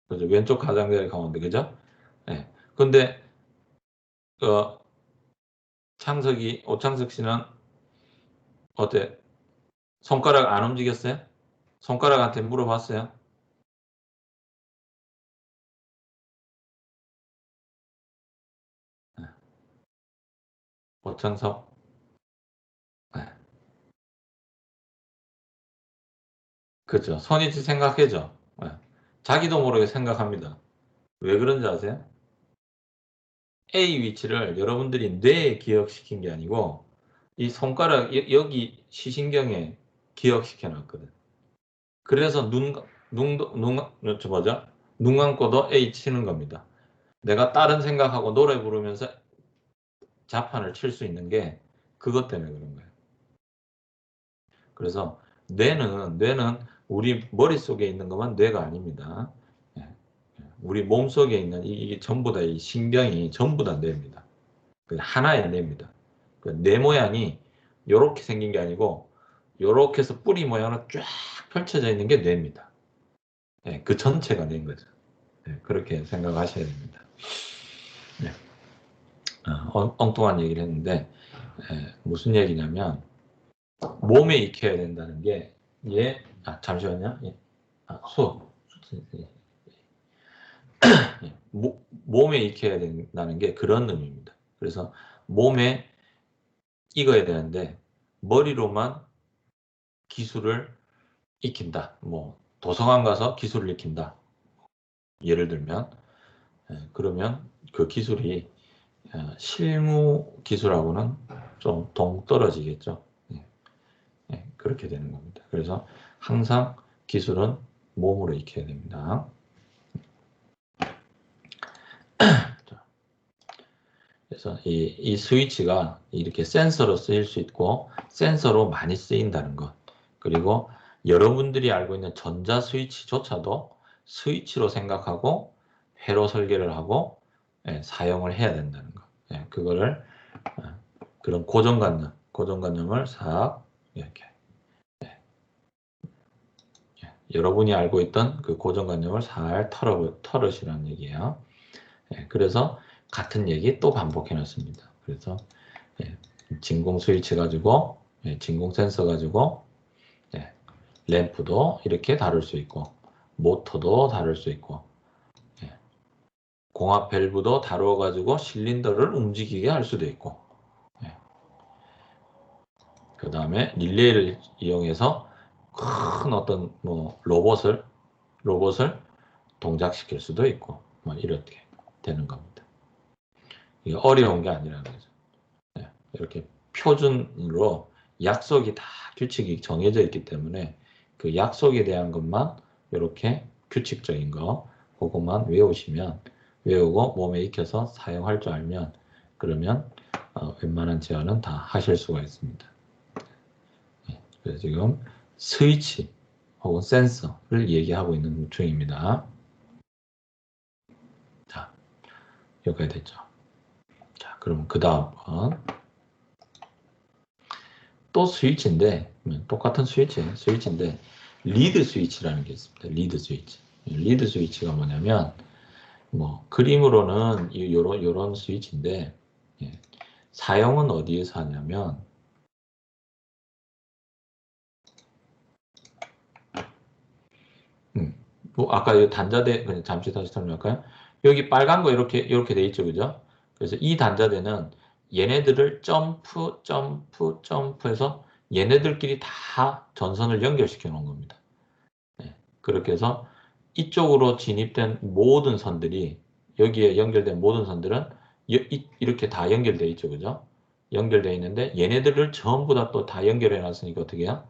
그죠? 왼쪽 가장자리 가운데, 그죠? 네. 근데 오창석 씨는 어때? 손가락 안 움직였어요? 손가락한테 물어봤어요? 네. 오창석? 네. 그죠? 손이지 생각해죠? 네. 자기도 모르게 생각합니다. 왜 그런지 아세요? A 위치를 여러분들이 뇌에 기억시킨 게 아니고 이 손가락 여기 시신경에 기억시켜 놨거든. 그래서 저 뭐죠? 눈 감고도 A 치는 겁니다. 내가 다른 생각하고 노래 부르면서 자판을 칠 수 있는 게 그것 때문에 그런 거예요. 그래서 뇌는 우리 머릿속에 있는 것만 뇌가 아닙니다. 예. 우리 몸속에 있는 이게 전부 다 이 신경이 전부 다 뇌입니다. 하나의 뇌입니다. 뇌 모양이 이렇게 생긴 게 아니고 이렇게 해서 뿌리 모양으로 쫙 펼쳐져 있는 게 뇌입니다. 예, 그 전체가 뇌인 거죠. 예, 그렇게 생각하셔야 됩니다. 예. 엉뚱한 얘기를 했는데 무슨 얘기냐면 몸에 익혀야 된다는 게 잠시만요. 수업. 몸에 익혀야 된다는 게 그런 의미입니다. 그래서 몸에 익어야 되는데 머리로만 기술을 익힌다. 뭐 도서관 가서 기술을 익힌다. 예를 들면 그러면 그 기술이 실무 기술하고는 좀 동떨어지겠죠. 그렇게 되는 겁니다. 그래서 항상 기술은 몸으로 익혀야 됩니다. 그래서 이 스위치가 이렇게 센서로 쓰일 수 있고 센서로 많이 쓰인다는 것. 그리고 여러분들이 알고 있는 전자 스위치조차도 스위치로 생각하고 회로 설계를 하고 사용을 해야 된다는 것. 그거를 그런 고정관념을 싹 이렇게 여러분이 알고 있던 그 고정관념을 살 털으시라는 얘기예요. 그래서 같은 얘기 또 반복해 놨습니다. 그래서 진공 스위치 가지고 진공 센서 가지고 램프도 이렇게 다룰 수 있고 모터도 다룰 수 있고 공합 밸브도 다루어 가지고 실린더를 움직이게 할 수도 있고 그 다음에 릴레이를 이용해서 큰 어떤 뭐 로봇을 동작시킬 수도 있고 뭐 이렇게 되는 겁니다. 이게 어려운 게 아니라는 거죠. 이렇게 표준으로 약속이 다 규칙이 정해져 있기 때문에 그 약속에 대한 것만 이렇게 규칙적인 거 그것만 외우고 몸에 익혀서 사용할 줄 알면 그러면 웬만한 제어는 다 하실 수가 있습니다. 그래서 지금 스위치 혹은 센서를 얘기하고 있는 중입니다. 자, 여기까지 됐죠. 자, 그럼 그 다음은 또 스위치인데 똑같은 스위치인데 리드 스위치라는 게 있습니다. 리드 스위치. 리드 스위치가 뭐냐면 뭐 그림으로는 요런 스위치인데 사용은 어디에서 하냐면 뭐 아까 이 단자대 그냥 잠시 다시 설명할까요? 여기 빨간 거 이렇게 돼 있죠, 그죠? 그래서 이 단자대는 얘네들을 점프해서 얘네들끼리 다 전선을 연결시켜 놓은 겁니다. 그렇게 해서 이쪽으로 진입된 모든 선들이 여기에 연결된 모든 선들은 이렇게 다 연결되어 있죠, 그죠? 연결되어 있는데 얘네들을 전부 다 연결해 놨으니까 어떻게 해요?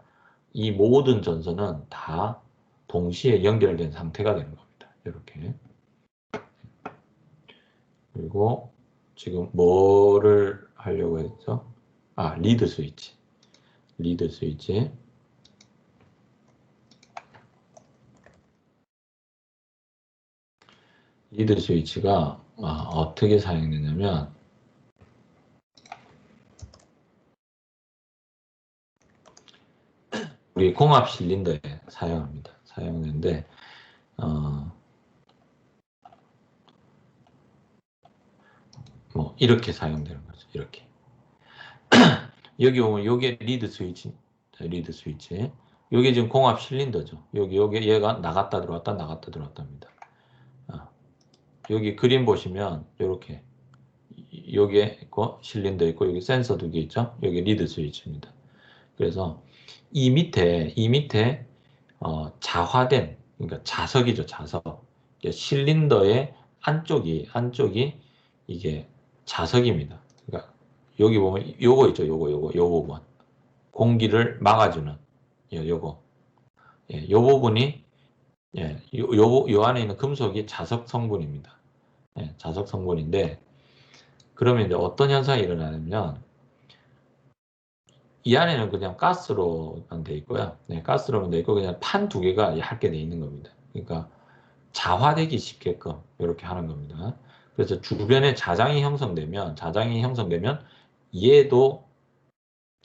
이 모든 전선은 다 동시에 연결된 상태가 되는 겁니다. 이렇게. 그리고 지금 뭐를 하려고 했죠? 아, 리드 스위치. 리드 스위치. 리드 스위치가 어떻게 사용되냐면 우리 공합 실린더에 사용합니다. 사용하는데 뭐 이렇게 사용되는 거죠. 이렇게. 여기 보면 요게 리드 스위치. 리드 스위치. 요게 지금 공합 실린더죠. 요게 얘가 나갔다 들어왔답니다. 여기 그림 보시면 이렇게 여기에 있고 실린더 있고 여기 센서 두 개 있죠. 여기 리드 스위치입니다. 그래서 이 밑에 자화된 그러니까 자석이죠. 자석. 실린더의 안쪽이 이게 자석입니다. 그러니까 여기 보면 요거 있죠. 요 부분. 공기를 막아주는 요거. 요 부분이 요 안에 있는 금속이 자석 성분입니다. 자석 성분인데 그러면 이제 어떤 현상이 일어나냐면 이 안에는 그냥 가스로만 돼 있고요. 가스로만 돼 있고 그냥 판 두 개가 얇게 돼 있는 겁니다. 그러니까 자화되기 쉽게끔 이렇게 하는 겁니다. 그래서 주변에 자장이 형성되면 얘도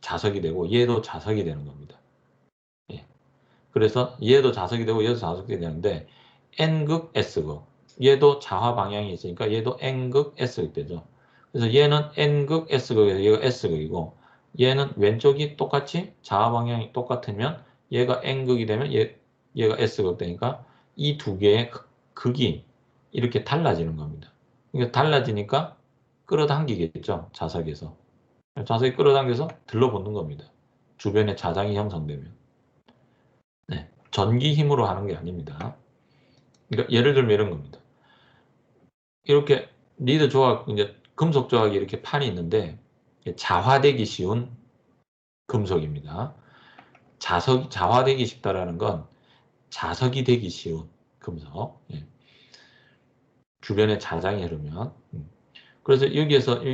자석이 되고 얘도 자석이 되는 겁니다. 그래서 얘도 자석이 되고 얘도 자석이 되는데 N극, S극 얘도 자화 방향이 있으니까 얘도 N극, S극 되죠. 그래서 얘는 N극, S극에서 얘가 S극이고 얘는 왼쪽이 똑같이 자화 방향이 똑같으면 얘가 N극이 되면 얘가 S극 되니까 이 두 개의 극이 이렇게 달라지는 겁니다. 그러니까 달라지니까 끌어당기겠죠. 자석에서. 자석이 끌어당겨서 들러붙는 겁니다. 주변에 자장이 형성되면. 전기 힘으로 하는 게 아닙니다. 그러니까 예를 들면 이런 겁니다. 이렇게 리드 조각, 이제 금속 조각이 이렇게 판이 있는데 자화되기 쉬운 금속입니다. 자화되기 쉽다라는 건 자석이 되기 쉬운 금속. 주변에 자장이 흐르면. 그래서 여기에서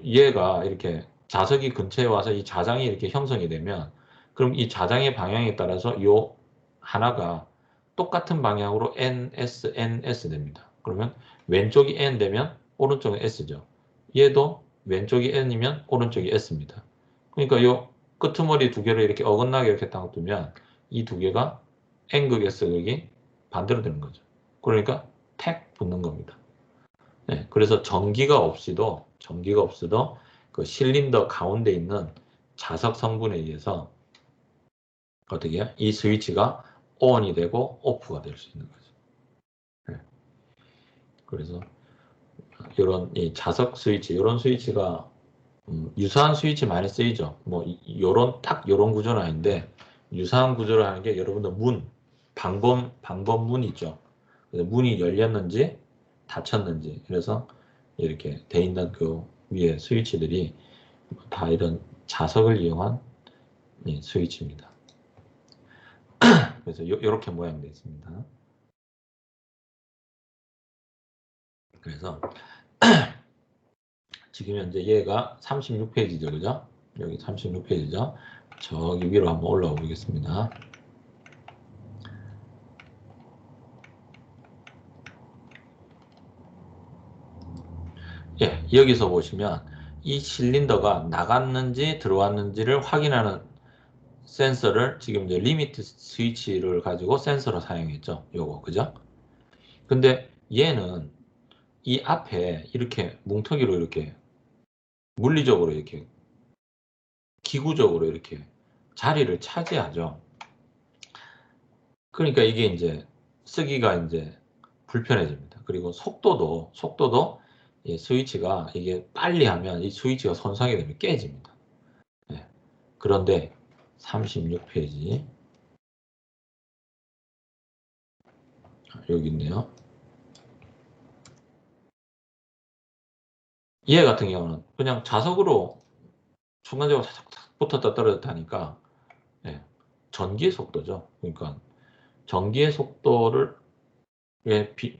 얘가 이렇게 자석이 근처에 와서 이 자장이 이렇게 형성이 되면 그럼 이 자장의 방향에 따라서 요 하나가 똑같은 방향으로 NS 됩니다. 그러면 왼쪽이 N 되면 오른쪽은 S죠. 얘도 왼쪽이 N이면 오른쪽이 S입니다. 그러니까 요 끄트머리 두 개를 이렇게 어긋나게 이렇게 딱 두면 이 두 개가 N극 S극이 반대로 되는 거죠. 그러니까 택 붙는 겁니다. 네, 그래서 전기가 없어도 그 실린더 가운데 있는 자석 성분에 의해서 어떻게 해요? 이 스위치가 ON이 되고 OFF가 될 수 있는 거죠. 네, 그래서 이런 이 자석 스위치, 이런 스위치가 유사한 스위치 많이 쓰이죠. 뭐 요런 구조는 아닌데 유사한 구조를 하는 게 여러분들 방범문 있죠. 그래서 문이 열렸는지 닫혔는지 그래서 이렇게 돼 있는 그 위에 스위치들이 다 이런 자석을 이용한 스위치입니다. 그래서 이렇게 모양되어 있습니다. 그래서 지금 현재 얘가 36페이지죠, 그죠? 여기 36페이지죠. 저기 위로 한번 올라가 보겠습니다. 예, 여기서 보시면 이 실린더가 나갔는지 들어왔는지를 확인하는 센서를 지금 이제 리미트 스위치를 가지고 센서로 사용했죠. 요거, 그죠? 근데 얘는 이 앞에 이렇게 뭉텅이로 이렇게 물리적으로 이렇게 기구적으로 이렇게 자리를 차지하죠. 그러니까 이게 이제 쓰기가 이제 불편해집니다. 그리고 속도도 이 스위치가 이게 빨리 하면 이 스위치가 손상이 되면 깨집니다. 네. 그런데 36페이지 여기 있네요. 얘 같은 경우는 그냥 자석으로 순간적으로 탁탁 붙었다 떨어졌다 하니까 네. 전기의 속도죠. 그러니까 전기의 속도를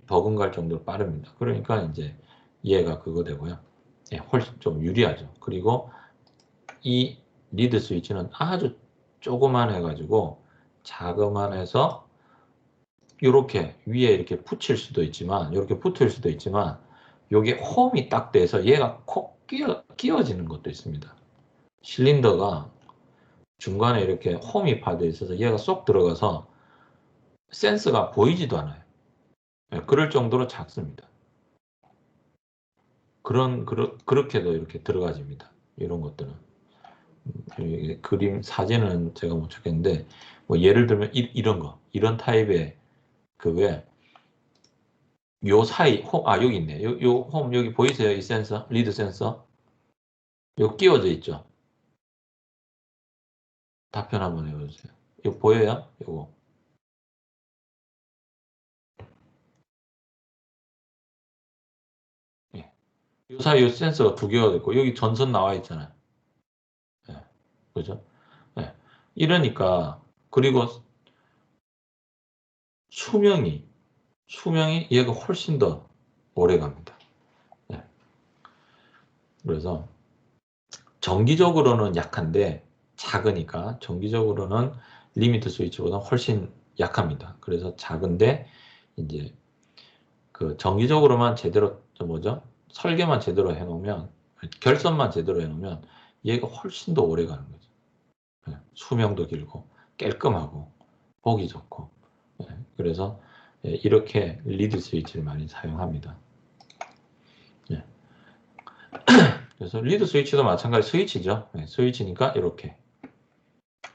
버금갈 정도로 빠릅니다. 그러니까 이제 얘가 그거 되고요. 예, 훨씬 좀 유리하죠. 그리고 이 리드 스위치는 아주 조그만 해가지고 자그만해서 이렇게 위에 이렇게 붙일 수도 있지만 이렇게 붙을 수도 있지만 요게 홈이 딱 돼서 얘가 콕 끼어지는 것도 있습니다. 실린더가 중간에 이렇게 홈이 파져 있어서 얘가 쏙 들어가서 센서가 보이지도 않아요. 예, 그럴 정도로 작습니다. 그렇게도 이렇게 들어가집니다. 이런 것들은. 그림, 사진은 제가 못 찾겠는데, 뭐 예를 들면 이런 거, 이런 타입의 그 왜, 요 사이, 여기 있네. 요 홈, 여기 보이세요? 이 센서? 리드 센서? 요 끼워져 있죠? 답변 한번 해보세요. 이거 보여요? 요거. 예. 요 사이 요 센서가 두 개가 있고, 여기 전선 나와 있잖아요. 예. 그죠? 예. 이러니까, 그리고 수명이, 얘가 훨씬 더 오래 갑니다. 예. 그래서, 정기적으로는 약한데 작으니까 정기적으로는 리미트 스위치보다 훨씬 약합니다. 그래서 작은데 이제 그 정기적으로만 제대로 뭐죠? 설계만 제대로 해놓으면 결선만 제대로 해놓으면 얘가 훨씬 더 오래 가는 거죠. 예, 수명도 길고 깔끔하고 보기 좋고 예, 그래서 예, 이렇게 리드 스위치를 많이 사용합니다. 예, 그래서 리드 스위치도 마찬가지 스위치죠. 예, 스위치니까 이렇게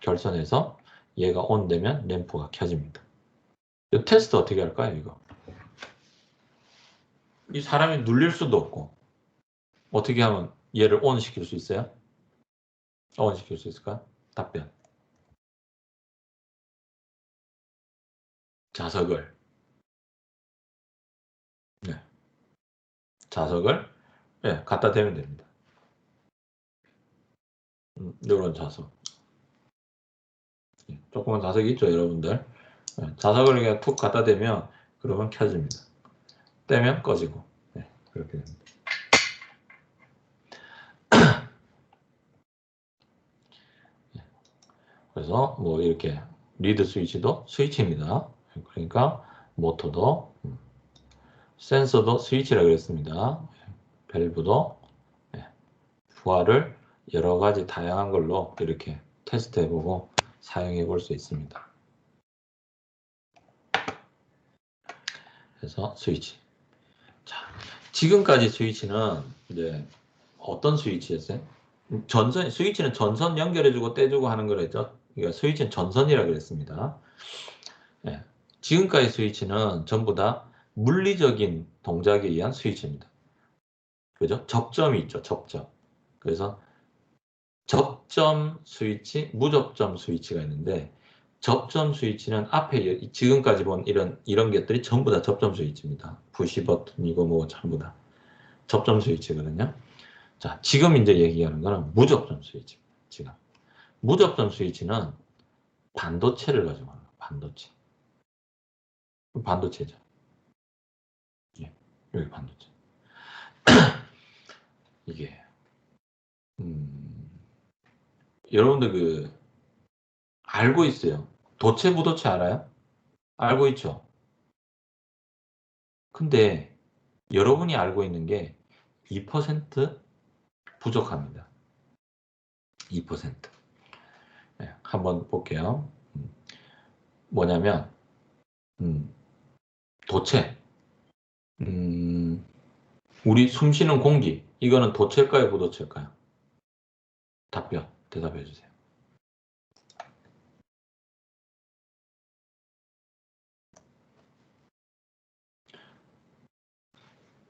결선해서 얘가 ON 되면 램프가 켜집니다. 이 테스트 어떻게 할까요, 이거? 이 사람이 눌릴 수도 없고, 어떻게 하면 얘를 ON 시킬 수 있어요? ON 시킬 수 있을까? 답변. 자석을, 네. 자석을, 네, 갖다 대면 됩니다. 이런 자석. 조그만 자석이 있죠, 여러분들. 네, 자석을 그냥 툭 갖다 대면, 그러면 켜집니다. 떼면 꺼지고. 네, 그렇게 됩니다. 그래서 뭐 이렇게 리드 스위치도 스위치입니다. 그러니까 모터도 센서도 스위치라 그랬습니다. 밸브도 부하를 여러 가지 다양한 걸로 이렇게 테스트 해보고 사용해 볼 수 있습니다. 그래서 스위치. 자, 지금까지 스위치는 이제 어떤 스위치였어요? 스위치는 전선 연결해주고 떼주고 하는 거랬죠. 그러니까 스위치는 전선이라 그랬습니다. 예. 지금까지 스위치는 전부 다 물리적인 동작에 의한 스위치입니다. 그죠? 접점이 있죠, 접점. 그래서 접점 스위치, 무접점 스위치가 있는데, 접점 스위치는 앞에 지금까지 본 이런 것들이 전부 다 접점 스위치입니다. 푸시 버튼이고 뭐 전부 다 접점 스위치거든요. 자, 지금 이제 얘기하는 거는 무접점 스위치입니다. 지금 무접점 스위치는 반도체를 가지고 있는 거예요. 반도체. 반도체죠. 예, 여기 반도체. 이게 여러분들 알고 있어요. 도체 부도체 알아요? 알고 있죠. 근데 여러분이 알고 있는 게 2% 부족합니다. 2%. 네, 한번 볼게요. 뭐냐면 도체. 우리 숨 쉬는 공기. 이거는 도체일까요, 부도체일까요? 답변 대답해 주세요.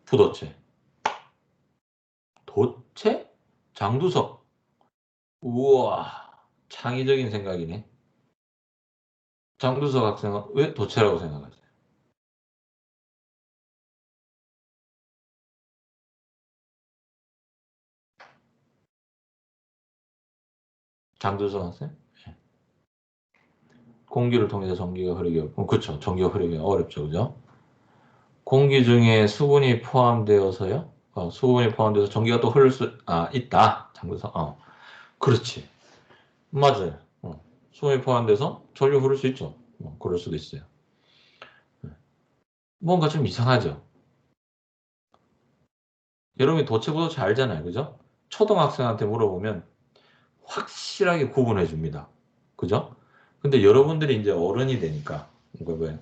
부도체. 도체? 장두석. 우와, 창의적인 생각이네. 장두석 학생은 왜 도체라고 생각하세요? 장두석 학생? 공기를 통해서 전기가 흐르기, 그렇죠. 전기가 흐르기 어렵죠, 그죠? 공기 중에 수분이 포함되어서요? 수분이 포함돼서 전기가 또 흐를 수, 있다. 장두석, 그렇지. 맞아요. 수분이 포함돼서 전류 흐를 수 있죠. 그럴 수도 있어요. 뭔가 좀 이상하죠? 여러분이 도체보도 잘 알잖아요. 그죠? 초등학생한테 물어보면 확실하게 구분해 줍니다. 그죠? 근데 여러분들이 이제 어른이 되니까, 이거 왜?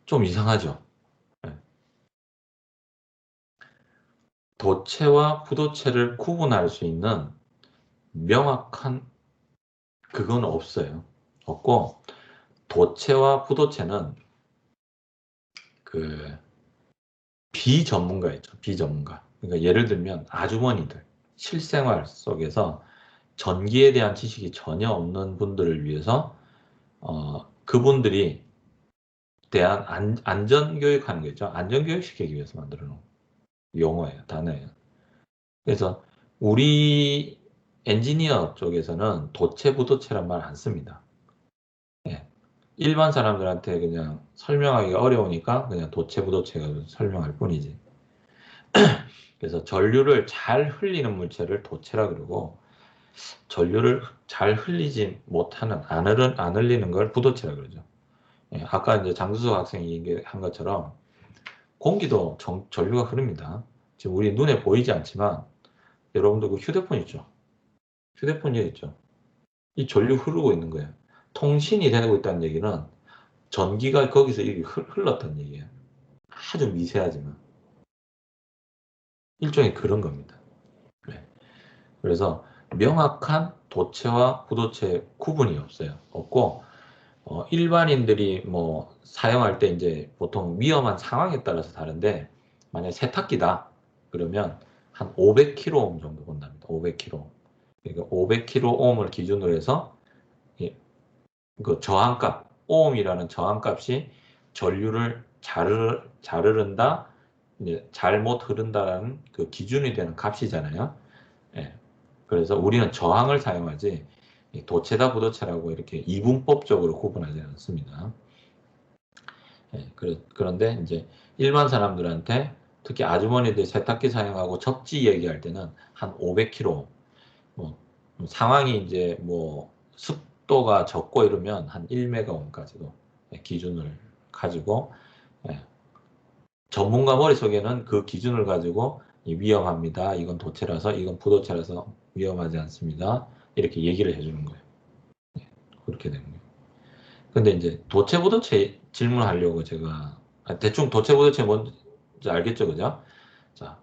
좀 이상하죠? 네. 도체와 부도체를 구분할 수 있는 명확한 그건 없어요. 없고, 도체와 부도체는 그 비전문가 있죠. 비전문가. 그러니까 예를 들면 아주머니들, 실생활 속에서 전기에 대한 지식이 전혀 없는 분들을 위해서 그분들이 대한 안전교육 하는 거 있죠. 안전교육 시키기 위해서 만들어 놓은 용어예요. 단어예요. 그래서 우리 엔지니어 쪽에서는 도체, 부도체란 말 안 씁니다. 예. 일반 사람들한테 그냥 설명하기가 어려우니까 그냥 도체, 부도체가 설명할 뿐이지. 그래서 전류를 잘 흘리는 물체를 도체라 그러고 전류를 잘 흘리지 못하는 안 흘리는 걸 부도체라 그러죠. 예, 아까 이제 장수석 학생이 얘기한 것처럼 공기도 전류가 흐릅니다. 지금 우리 눈에 보이지 않지만 여러분들 그 휴대폰 있죠? 휴대폰 여기 있죠? 이 전류 흐르고 있는 거예요. 통신이 되고 있다는 얘기는 전기가 거기서 이렇게 흘렀다는 얘기예요. 아주 미세하지만 일종의 그런 겁니다. 네. 그래서 명확한 도체와 부도체 구분이 없어요. 없고 일반인들이 뭐 사용할 때 이제 보통 위험한 상황에 따라서 다른데 만약에 세탁기다 그러면 한 500kΩ 정도 본답니다. 500kΩ. 그러니까 500kΩ을 기준으로 해서 그 저항값, 오음이라는 저항값이 전류를 잘 흐른다, 이제 잘못 흐른다라는 그 기준이 되는 값이잖아요. 예. 그래서 우리는 저항을 사용하지 도체다 부도체라고 이렇게 이분법적으로 구분하지 않습니다. 예. 그런데 이제 일반 사람들한테 특히 아주머니들 세탁기 사용하고 접지 얘기할 때는 한 500kg, 뭐 상황이 이제 뭐 습도가 적고 이러면 한 1메가옴까지도 기준을 가지고 전문가 머릿속에는 그 기준을 가지고 위험합니다. 이건 도체라서, 이건 부도체라서 위험하지 않습니다. 이렇게 얘기를 해주는 거예요. 그렇게 되는 거예요. 근데 이제 도체, 부도체 질문하려고 제가 대충 도체, 부도체 뭔지 알겠죠, 그죠? 자,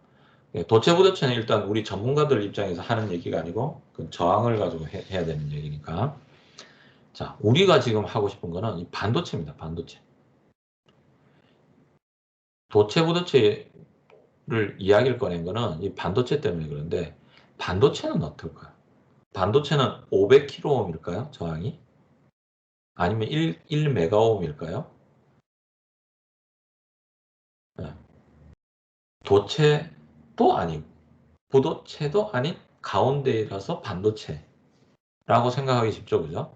도체, 부도체는 일단 우리 전문가들 입장에서 하는 얘기가 아니고 그 저항을 가지고 해야 되는 얘기니까. 자, 우리가 지금 하고 싶은 거는 이 반도체입니다. 반도체. 도체, 부도체를 이야기를 꺼낸 거는 이 반도체 때문에 그런데 반도체는 어떨까요? 반도체는 500kΩ일까요? 저항이? 아니면 1메가옴일까요? 네. 도체도 아니고 부도체도 아닌 가운데라서 반도체라고 생각하기 쉽죠, 그죠?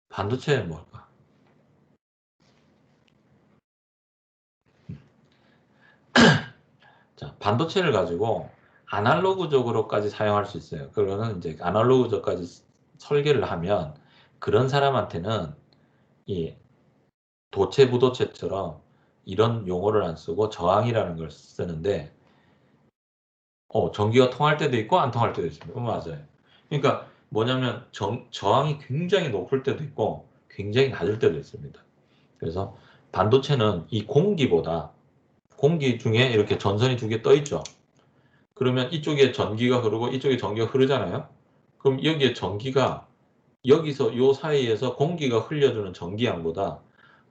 반도체는 뭘까? 자, 반도체를 가지고 아날로그적으로까지 사용할 수 있어요. 그거는 이제 아날로그적까지 설계를 하면 그런 사람한테는 이 도체, 부도체처럼 이런 용어를 안 쓰고 저항이라는 걸 쓰는데 전기가 통할 때도 있고 안 통할 때도 있습니다. 맞아요. 그러니까 뭐냐면 저항이 굉장히 높을 때도 있고 굉장히 낮을 때도 있습니다. 그래서 반도체는 이 공기보다 공기 중에 이렇게 전선이 두 개 떠 있죠. 그러면 이쪽에 전기가 흐르고 이쪽에 전기가 흐르잖아요. 그럼 여기에 전기가 여기서 요 사이에서 공기가 흘려주는 전기양보다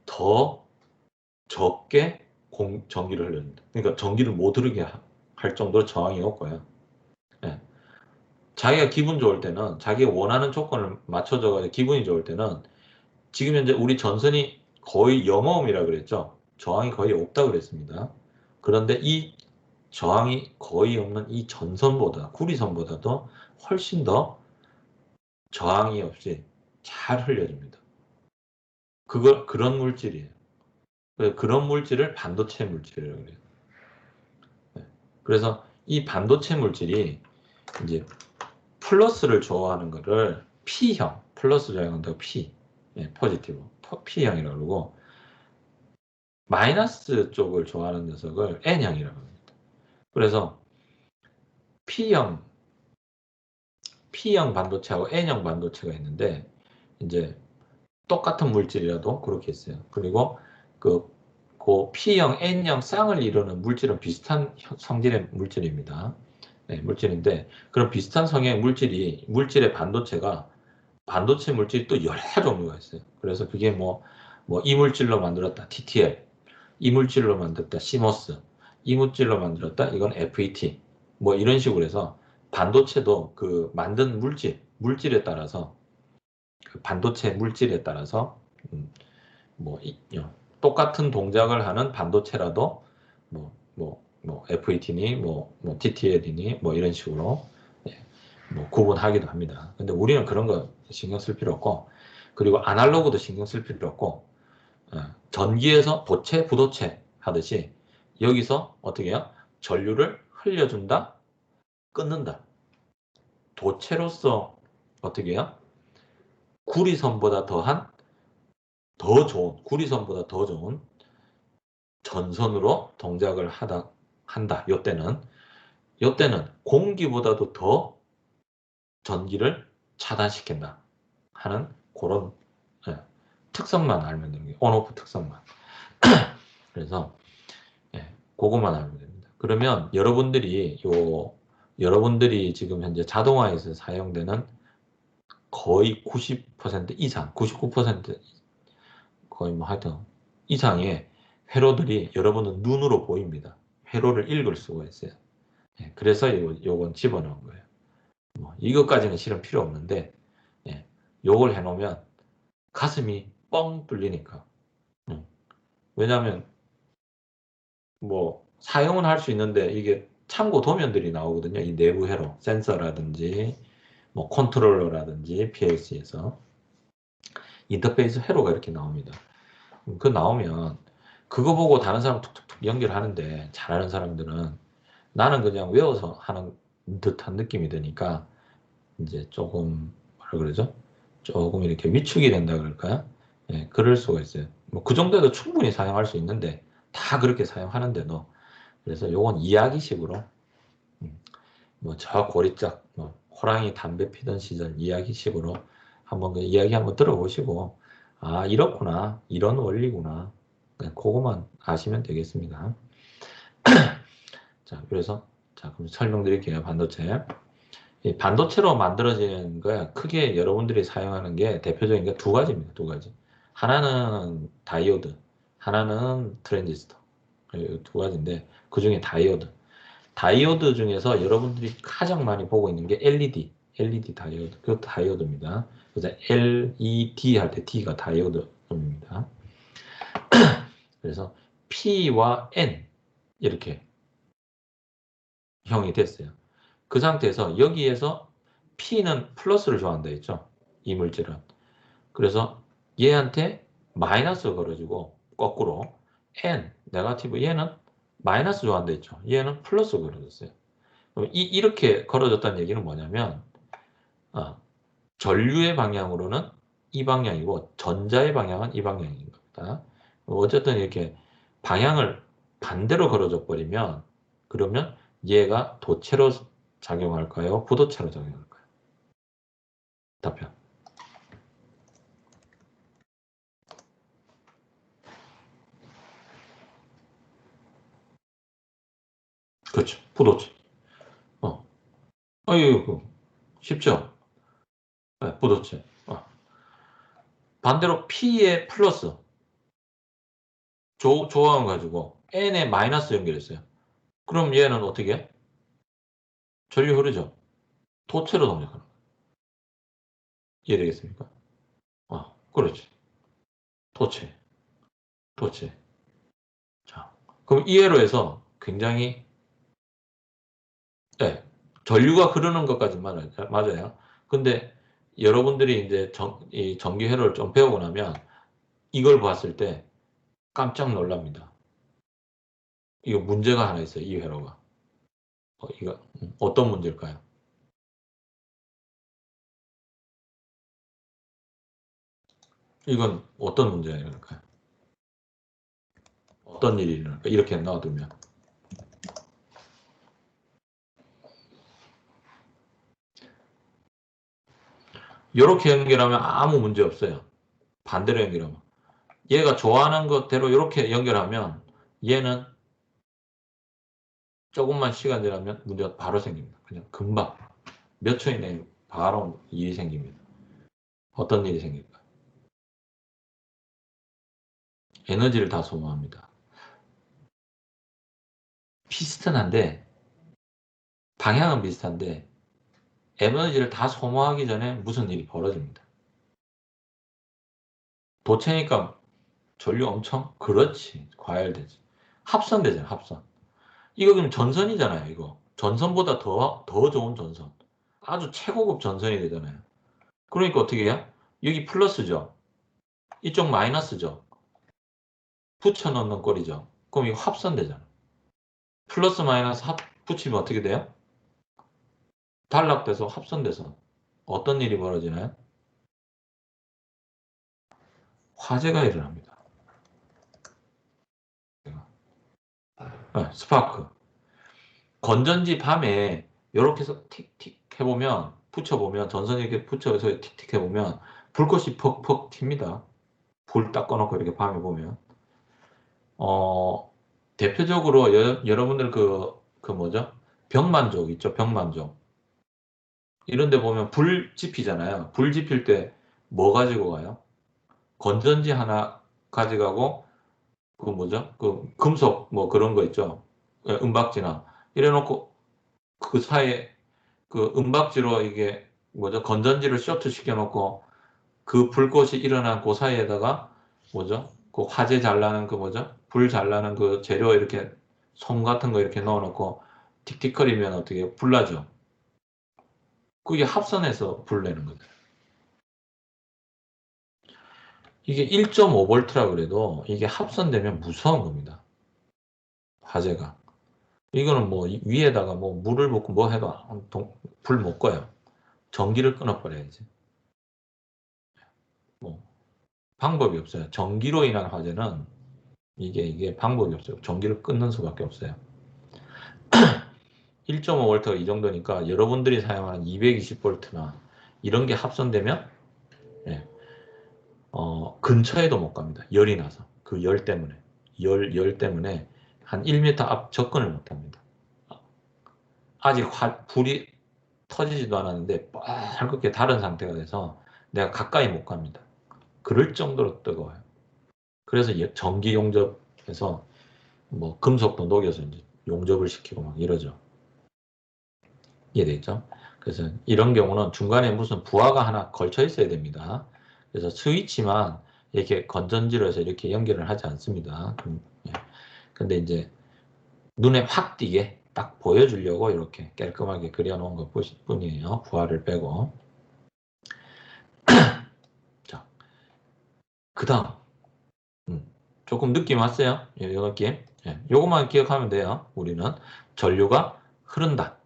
더 적게 전기를 흘립니다. 그러니까 전기를 못 흐르게 할 정도로 저항이 높고요. 예. 자기가 기분 좋을 때는 자기가 원하는 조건을 맞춰줘가지고 기분이 좋을 때는 지금 현재 우리 전선이 거의 0ohm이라 그랬죠. 저항이 거의 없다 그랬습니다. 그런데 이 저항이 거의 없는 이 전선보다 구리선보다도 훨씬 더 저항이 없이 잘 흘려줍니다. 그런 물질이에요. 그런 물질을 반도체 물질이라고 그래요. 네. 그래서 이 반도체 물질이 이제 플러스를 좋아하는 거를 P형, 플러스 좋아한다고 P, 포지티브, P형이라고 그러고 마이너스 쪽을 좋아하는 녀석을 N형이라고 합니다. 그래서 P형, P형 반도체하고 N형 반도체가 있는데 이제 똑같은 물질이라도 그렇게 있어요. 그리고 그 P형, N형 쌍을 이루는 물질은 비슷한 성질의 물질입니다. 네, 물질인데 그런 비슷한 성향의 물질의 반도체 물질이 또 여러 종류가 있어요. 그래서 그게 이 물질로 만들었다 TTL, 이 물질로 만들었다 CMOS, 이 물질로 만들었다 이건 FET, 뭐 이런 식으로 해서 반도체도 그 만든 물질에 따라서 그 반도체 물질에 따라서 음, 뭐 똑같은 동작을 하는 반도체라도 FET니 TTL이니 뭐 이런 식으로 구분하기도 합니다. 근데 우리는 그런 거 신경 쓸 필요 없고 그리고 아날로그도 신경 쓸 필요 없고 전기에서 도체, 부도체 하듯이 여기서 어떻게 해요? 전류를 흘려준다, 끊는다. 도체로서 어떻게 해요? 구리선보다 구리선보다 더 좋은 전선으로 동작을 한다. 요때는 공기보다도 더 전기를 차단시킨다 하는 그런 특성만 알면 되는 게 온오프 특성만. 그래서 그것만 알면 됩니다. 그러면 여러분들이 지금 현재 자동화에서 사용되는 거의 90% 이상, 99% 거의 뭐 하여튼 이상의 회로들이 여러분은 눈으로 보입니다. 회로를 읽을 수가 있어요. 그래서 요건 집어넣은 거예요. 이것까지는 실은 필요 없는데 요걸 해놓으면 가슴이 뻥 뚫리니까. 왜냐하면 사용은 할 수 있는데 이게 참고 도면들이 나오거든요. 이 내부 회로, 센서라든지 컨트롤러라든지 PLC에서 인터페이스 회로가 이렇게 나옵니다. 그 나오면 그거 보고 다른 사람 툭툭툭 연결하는데 잘하는 사람들은 나는 그냥 외워서 하는 듯한 느낌이 드니까 이제 조금 뭐라 그러죠? 조금 이렇게 위축이 된다 그럴까요? 예, 그럴 수가 있어요. 뭐 그 정도에도 충분히 사용할 수 있는데 다 그렇게 사용하는데도 그래서 요건 이야기식으로 뭐 저 고리짝 뭐 호랑이 담배 피던 시절 이야기식으로 한번 그 이야기 한번 들어보시고 아 이렇구나 이런 원리구나 그거만 아시면 되겠습니다. 자 그래서 자 그럼 설명드릴게요. 반도체 이 반도체로 만들어지는 거야 크게 여러분들이 사용하는 게 대표적인 게 두 가지입니다. 두 가지 하나는 다이오드 하나는 트랜지스터 두 가지인데 그 중에 다이오드 중에서 여러분들이 가장 많이 보고 있는 게 LED 다이오드, 그것도 다이오드입니다. 그래서 LED 할 때 D가 다이오드입니다. 그래서 P와 N 이렇게 형이 됐어요. 그 상태에서 여기에서 P는 플러스를 좋아한다 했죠. 이 물질은. 그래서 얘한테 마이너스 걸어주고 거꾸로 N, 네거티브 얘는 마이너스 좋아한다 했죠. 얘는 플러스 걸어줬어요. 이렇게 걸어졌다는 얘기는 뭐냐면 아, 전류의 방향으로는 이 방향이고 전자의 방향은 이 방향인 겁니다. 어쨌든 이렇게 방향을 반대로 걸어져 버리면 그러면 얘가 도체로 작용할까요? 부도체로 작용할까요? 답변. 그렇죠. 부도체. 어. 이거 쉽죠? 네, 부도체. 반대로 P의 플러스 조항을 가지고 N의 마이너스 연결했어요. 그럼 얘는 어떻게 해? 전류 흐르죠? 도체로 동작하는 거예요. 이해되겠습니까? 그렇지. 도체, 도체. 자, 그럼 이해로 해서 굉장히, 네, 전류가 흐르는 것까지만 맞아요. 근데 여러분들이 이제 이 전기회로를 좀 배우고 나면 이걸 봤을 때 깜짝 놀랍니다. 이거 문제가 하나 있어요, 이 회로가. 이거, 어떤 문제일까요? 이건 어떤 문제가 일어날까요? 어떤 일이 일어날까요? 이렇게 놔두면. 이렇게 연결하면 아무 문제 없어요. 반대로 연결하면. 얘가 좋아하는 것대로 이렇게 연결하면 얘는 조금만 시간 지나면 문제가 바로 생깁니다. 그냥 금방 몇 초 이내에 바로 일이 생깁니다. 어떤 일이 생길까? 에너지를 다 소모합니다. 비슷한데 방향은 비슷한데 에너지를 다 소모하기 전에 무슨 일이 벌어집니다. 도체니까 전류 엄청 그렇지 과열되지. 합선되잖아 합선. 이거 그럼 전선이잖아요. 이거 전선보다 더 좋은 전선. 아주 최고급 전선이 되잖아요. 그러니까 어떻게 해요? 여기 플러스죠. 이쪽 마이너스죠. 붙여넣는 꼴이죠. 그럼 이거 합선되잖아. 플러스 마이너스 붙이면 어떻게 돼요? 단락돼서 합선돼서 어떤 일이 벌어지나요? 화재가 일어납니다. 스파크. 건전지 밤에 이렇게 해서 틱틱 해보면 붙여보면 전선 이렇게 붙여서 틱틱 해보면 불꽃이 퍽퍽 튑니다. 불 딱 꺼놓고 이렇게 밤에 보면 대표적으로 여러분들 그 뭐죠? 병만족 있죠? 병만족. 이런 데 보면 불 지피잖아요. 불 지필 때 뭐 가지고 가요? 건전지 하나 가져가고 그 뭐죠? 그 금속 뭐 그런 거 있죠? 예, 은박지나 이래 놓고 그 사이에 그 은박지로 이게 뭐죠? 건전지를 쇼트 시켜 놓고 그 불꽃이 일어난 그 사이에다가 뭐죠? 그 화재 잘 나는 그 뭐죠? 불 잘 나는 그 재료 이렇게 솜 같은 거 이렇게 넣어 놓고 틱틱거리면 어떻게 불나죠? 그게 합선해서 불 내는 거죠. 이게 1.5V라 그래도 이게 합선되면 무서운 겁니다. 화재가. 이거는 뭐 위에다가 뭐 물을 붓고 뭐 해도 불 못 꺼요. 전기를 끊어버려야지. 뭐 방법이 없어요. 전기로 인한 화재는 이게 방법이 없어요. 전기를 끊는 수밖에 없어요. 1.5V가 이 정도니까 여러분들이 사용하는 220V나 이런 게 합선되면 예, 근처에도 못 갑니다. 열이 나서 그 열 때문에 열 때문에 한 1m 앞 접근을 못 합니다. 아직 불이 터지지도 않았는데 빨갛게 다른 상태가 돼서 내가 가까이 못 갑니다. 그럴 정도로 뜨거워요. 그래서 전기 용접해서 뭐 금속도 녹여서 이제 용접을 시키고 막 이러죠. 이해되죠? 그래서 이런 경우는 중간에 무슨 부하가 하나 걸쳐 있어야 됩니다. 그래서 스위치만 이렇게 건전지로 해서 이렇게 연결을 하지 않습니다. 예. 근데 이제 눈에 확 띄게 딱 보여주려고 이렇게 깔끔하게 그려놓은 것 뿐이에요. 부하를 빼고. 자, 그 다음. 조금 느낌 왔어요? 이 느낌? 예, 요것만 기억하면 돼요. 우리는 전류가 흐른다.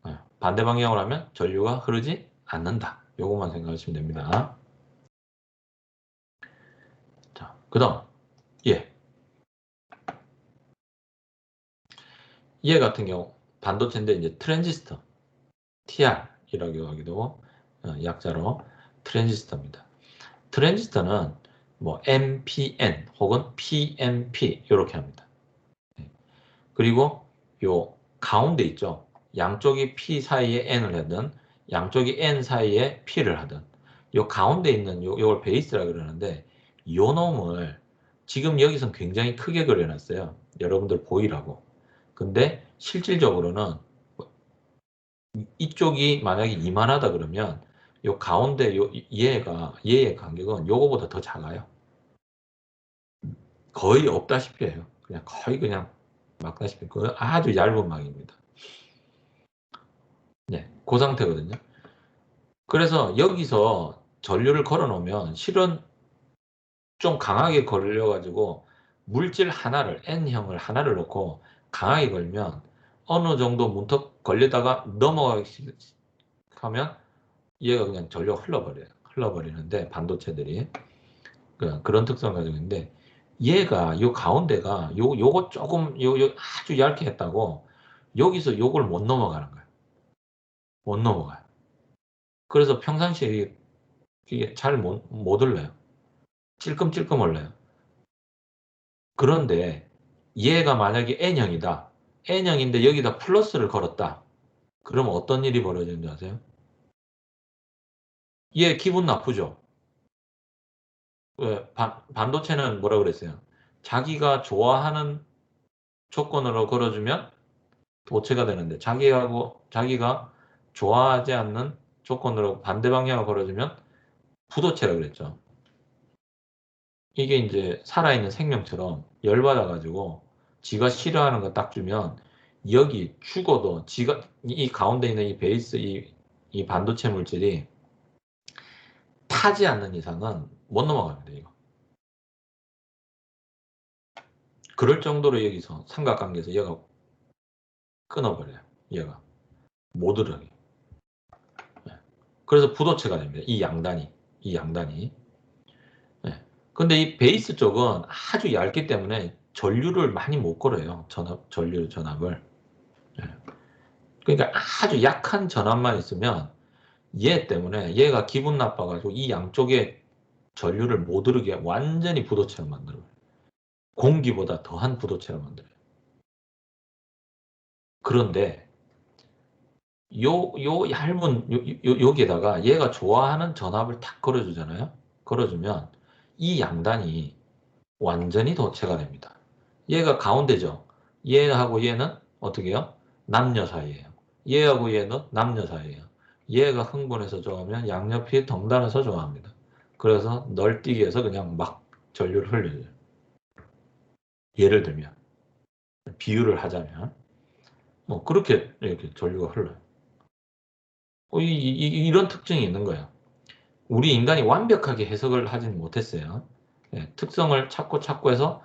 예, 반대 방향으로 하면 전류가 흐르지 않는다. 요것만 생각하시면 됩니다. 자, 그 다음. 예. 얘 같은 경우 반도체인데 이제 트랜지스터 TR이라고 하기도 약자로 트랜지스터입니다. 트랜지스터는 뭐 MPN 혹은 PNP 이렇게 합니다. 그리고 요 가운데 있죠. 양쪽이 P 사이에 N을 하든 양쪽이 N 사이에 P를 하든 요 가운데 있는 요걸 베이스라 그러는데 요 놈을 지금 여기선 굉장히 크게 그려놨어요. 여러분들 보이라고. 근데 실질적으로는 이쪽이 만약에 이만하다 그러면 요 가운데 얘의 간격은 요거보다 더 작아요. 거의 없다시피 해요. 그냥 거의 그냥 막다시피 그 아주 얇은 막입니다. 네, 그 상태거든요. 그래서 여기서 전류를 걸어 놓으면 실은 좀 강하게 걸려가지고 물질 하나를 N형을 하나를 놓고 강하게 걸면 어느 정도 문턱 걸리다가 넘어가기 하면 얘가 그냥 전류가 흘러버리는데 반도체들이 그런 특성을 가지고 있는데 얘가 요 가운데가 요거 조금 요 아주 얇게 했다고 여기서 요걸 못 넘어가는 거예요. 못 넘어가요. 그래서 평상시에 이게 잘 못 올려요. 찔끔찔끔 올려요. 그런데 얘가 만약에 N형이다. N형인데 여기다 플러스를 걸었다. 그러면 어떤 일이 벌어지는지 아세요? 얘 기분 나쁘죠? 왜? 반도체는 뭐라 그랬어요? 자기가 좋아하는 조건으로 걸어주면 도체가 되는데 자기가 좋아하지 않는 조건으로 반대 방향으로 걸어주면 부도체라 그랬죠. 이게 이제 살아있는 생명처럼 열받아가지고 지가 싫어하는 거 딱 주면 여기 죽어도 이 가운데 있는 이 베이스 이 반도체 물질이 타지 않는 이상은 못 넘어갑니다. 이거. 그럴 정도로 여기서 삼각관계에서 얘가 끊어버려요. 얘가 못 들어가게. 그래서 부도체가 됩니다. 이 양단이. 네. 근데 이 베이스 쪽은 아주 얇기 때문에 전류를 많이 못 걸어요. 전압을. 네. 그러니까 아주 약한 전압만 있으면 얘 때문에 얘가 기분 나빠가지고 이 양쪽에 전류를 못 오르게 완전히 부도체로 만들어요. 공기보다 더한 부도체로 만들어요. 그런데 요 얇은 여기에다가 얘가 좋아하는 전압을 탁 걸어주잖아요. 걸어주면 이 양단이 완전히 도체가 됩니다. 얘가 가운데죠. 얘하고 얘는 어떻게 해요? 남녀 사이예요. 얘하고 얘는 남녀 사이예요. 얘가 흥분해서 좋아하면 양옆이 덩달아서 좋아합니다. 그래서 널뛰기 해서 그냥 막 전류를 흘려줘요. 예를 들면 비유를 하자면 뭐 그렇게 이렇게 전류가 흘러요. 이런 특징이 있는 거예요. 우리 인간이 완벽하게 해석을 하진 못했어요. 네, 특성을 찾고 해서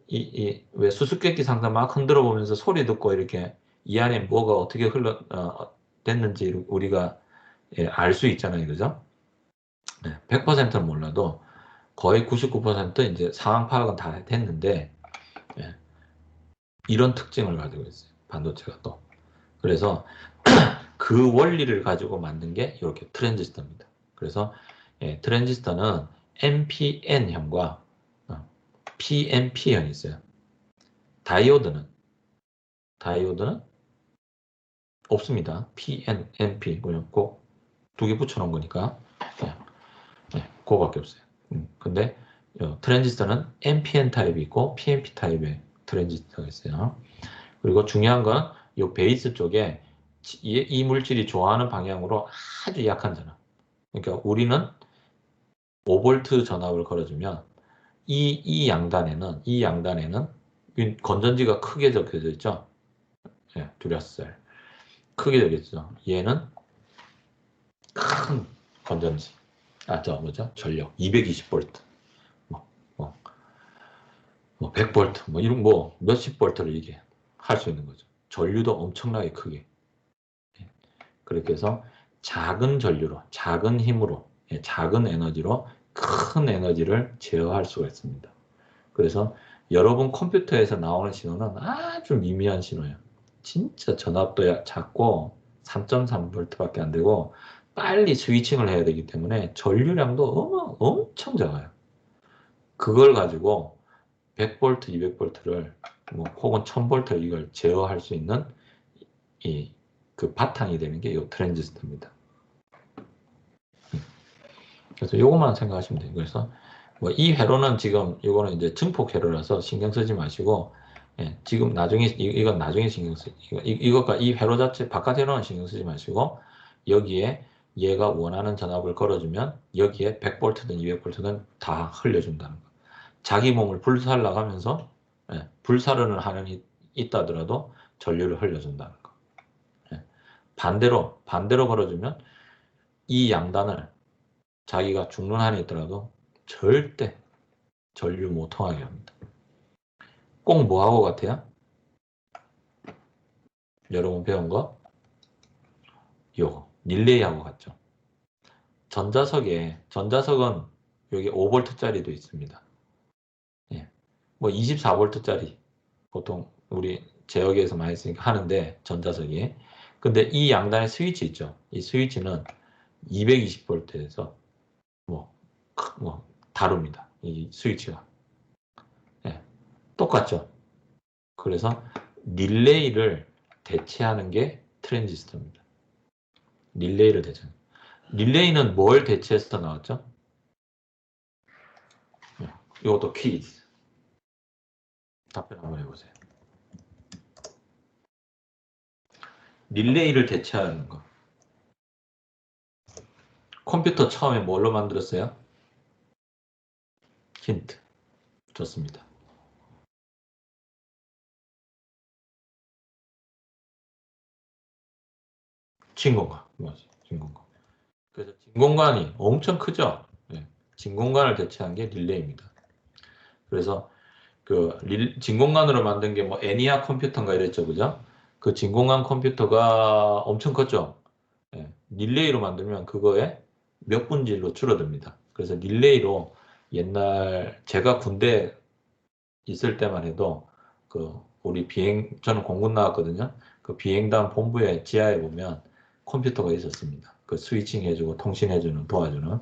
왜 수수께끼 상자 막 흔들어 보면서 소리 듣고 이렇게 이 안에 뭐가 어떻게 됐는지 우리가 알 수 있잖아요. 그죠? 100%는 몰라도 거의 99% 이제 상황 파악은 다 됐는데, 예, 이런 특징을 가지고 있어요. 반도체가 또. 그래서 그 원리를 가지고 만든 게 이렇게 트랜지스터입니다. 그래서 트랜지스터는 NPN형과 PNP형이 있어요. 다이오드는 없습니다. PN, NP 그냥 꼭 두 개 붙여놓은 거니까 그거밖에 없어요. 근데 트랜지스터는 NPN 타입이 있고 PNP 타입의 트랜지스터가 있어요. 그리고 중요한 건 이 베이스 쪽에 이 물질이 좋아하는 방향으로 아주 약한 전압. 그러니까 우리는 5V 전압을 걸어주면 이 양단에는 건전지가 크게 적혀져 있죠. 듀라셀 크게 적혀 있죠. 얘는 큰 건전지. 전력 220V, 뭐 100V, 이런 몇십 볼트를 이게 할 수 있는 거죠. 전류도 엄청나게 크게. 그렇게 해서 작은 전류로, 작은 힘으로, 작은 에너지로 큰 에너지를 제어할 수가 있습니다. 그래서 여러분 컴퓨터에서 나오는 신호는 아주 미미한 신호예요. 진짜 전압도 작고 3.3V밖에 안 되고 빨리 스위칭을 해야 되기 때문에 전류량도 엄청 작아요. 그걸 가지고 100V, 200V를 혹은 1000V 이걸 제어할 수 있는 그 바탕이 되는 게 이 트랜지스터입니다. 그래서 요것만 생각하시면 돼요. 그래서 이 회로는 지금 이거는 이제 증폭 회로라서 신경 쓰지 마시고, 지금 나중에 이건 나중에 신경 쓰 이것과 이 회로 자체 바깥 회로는 신경 쓰지 마시고 여기에 얘가 원하는 전압을 걸어주면 여기에 100V든 200V든 다 흘려준다는 거. 자기 몸을 불살 나가면서 불살은 하는 있다더라도 전류를 흘려준다는 거. 반대로 걸어주면 이 양단을 자기가 죽는 한이 있더라도 절대 전류 못 통하게 합니다. 꼭 뭐하고 같아요? 여러분 배운 거? 요거 릴레이하고 같죠. 전자석은 여기 5V짜리도 있습니다. 24V짜리 보통 우리 제어기에서 많이 쓰니까 하는데 전자석이. 근데 이 양단의 스위치 있죠. 이 스위치는 220V에서 다릅니다. 이 스위치가. 똑같죠. 그래서 릴레이를 대체하는 게 트랜지스터입니다. 릴레이를 대체하는. 릴레이는 뭘 대체해서 나왔죠? 이것도 퀴즈. 답변 한번 해보세요. 릴레이를 대체하는 거. 컴퓨터 처음에 뭘로 만들었어요? 힌트. 좋습니다. 진공관. 맞아요. 진공관. 그래서 진공관이 엄청 크죠? 진공관을 대체한 게 릴레이입니다. 그래서 진공관으로 만든 게 애니아 컴퓨터인가 이랬죠, 그죠? 그 진공관 컴퓨터가 엄청 컸죠? 릴레이로 만들면 그거에 몇 분질로 줄어듭니다. 그래서 릴레이로 옛날 제가 군대 있을 때만 해도 저는 공군 나왔거든요. 그 비행단 본부의 지하에 보면 컴퓨터가 있었습니다. 그 스위칭 해주고 통신해주는 도와주는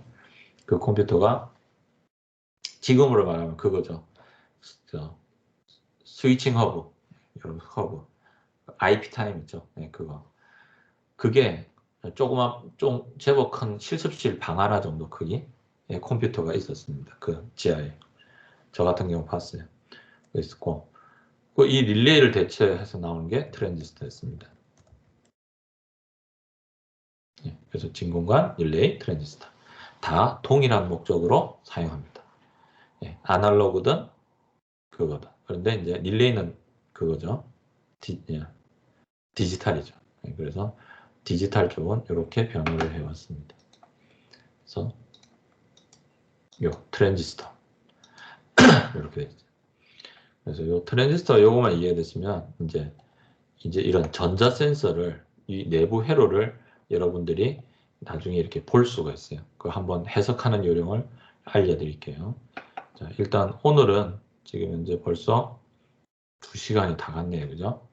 그 컴퓨터가 지금으로 말하면 그거죠. 스위칭 허브, 여러분 허브, IP 타임 있죠. 그거. 그게 좀 제법 큰 실습실 방 하나 정도 크기 컴퓨터가 있었습니다. 그 지하에. 저 같은 경우 봤어요. 있었고, 이 릴레이를 대체해서 나오는 게 트랜지스터였습니다. 그래서 진공관, 릴레이, 트랜지스터 다 동일한 목적으로 사용합니다. 아날로그든 그거다. 그런데 이제 릴레이는 그거죠. 디지털이죠. 그래서 디지털 쪽은 이렇게 변화를 해왔습니다. 그래서 요 트랜지스터 이렇게 되죠. 그래서 요 트랜지스터 요거만 이해됐으면 이제 이런 전자 센서를 이 내부 회로를 여러분들이 나중에 이렇게 볼 수가 있어요. 그 한번 해석하는 요령을 알려드릴게요. 자, 일단 오늘은 지금 현재 벌써 2시간이 다 갔네요. 그죠?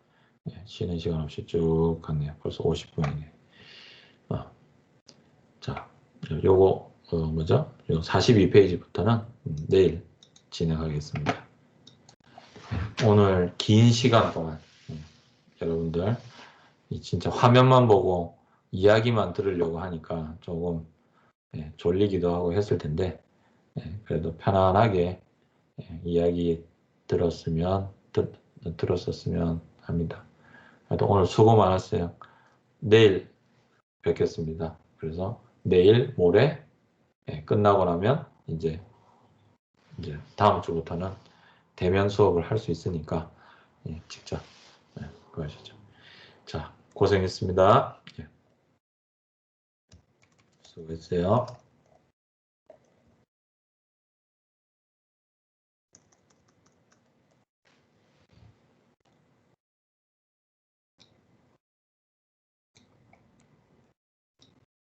네, 쉬는 시간 없이 쭉 갔네요. 벌써 50분이네. 자, 요거 뭐죠? 요 42페이지부터는 내일 진행하겠습니다. 오늘 긴 시간 동안 여러분들 진짜 화면만 보고 이야기만 들으려고 하니까 조금 졸리기도 하고 했을 텐데 그래도 편안하게 이야기 들었었으면 합니다. 하여튼 오늘 수고 많았어요. 내일 뵙겠습니다. 그래서 내일 모레 끝나고 나면 이제 다음 주부터는 대면 수업을 할 수 있으니까 직접 그러시죠. 자, 고생했습니다. 수고했어요.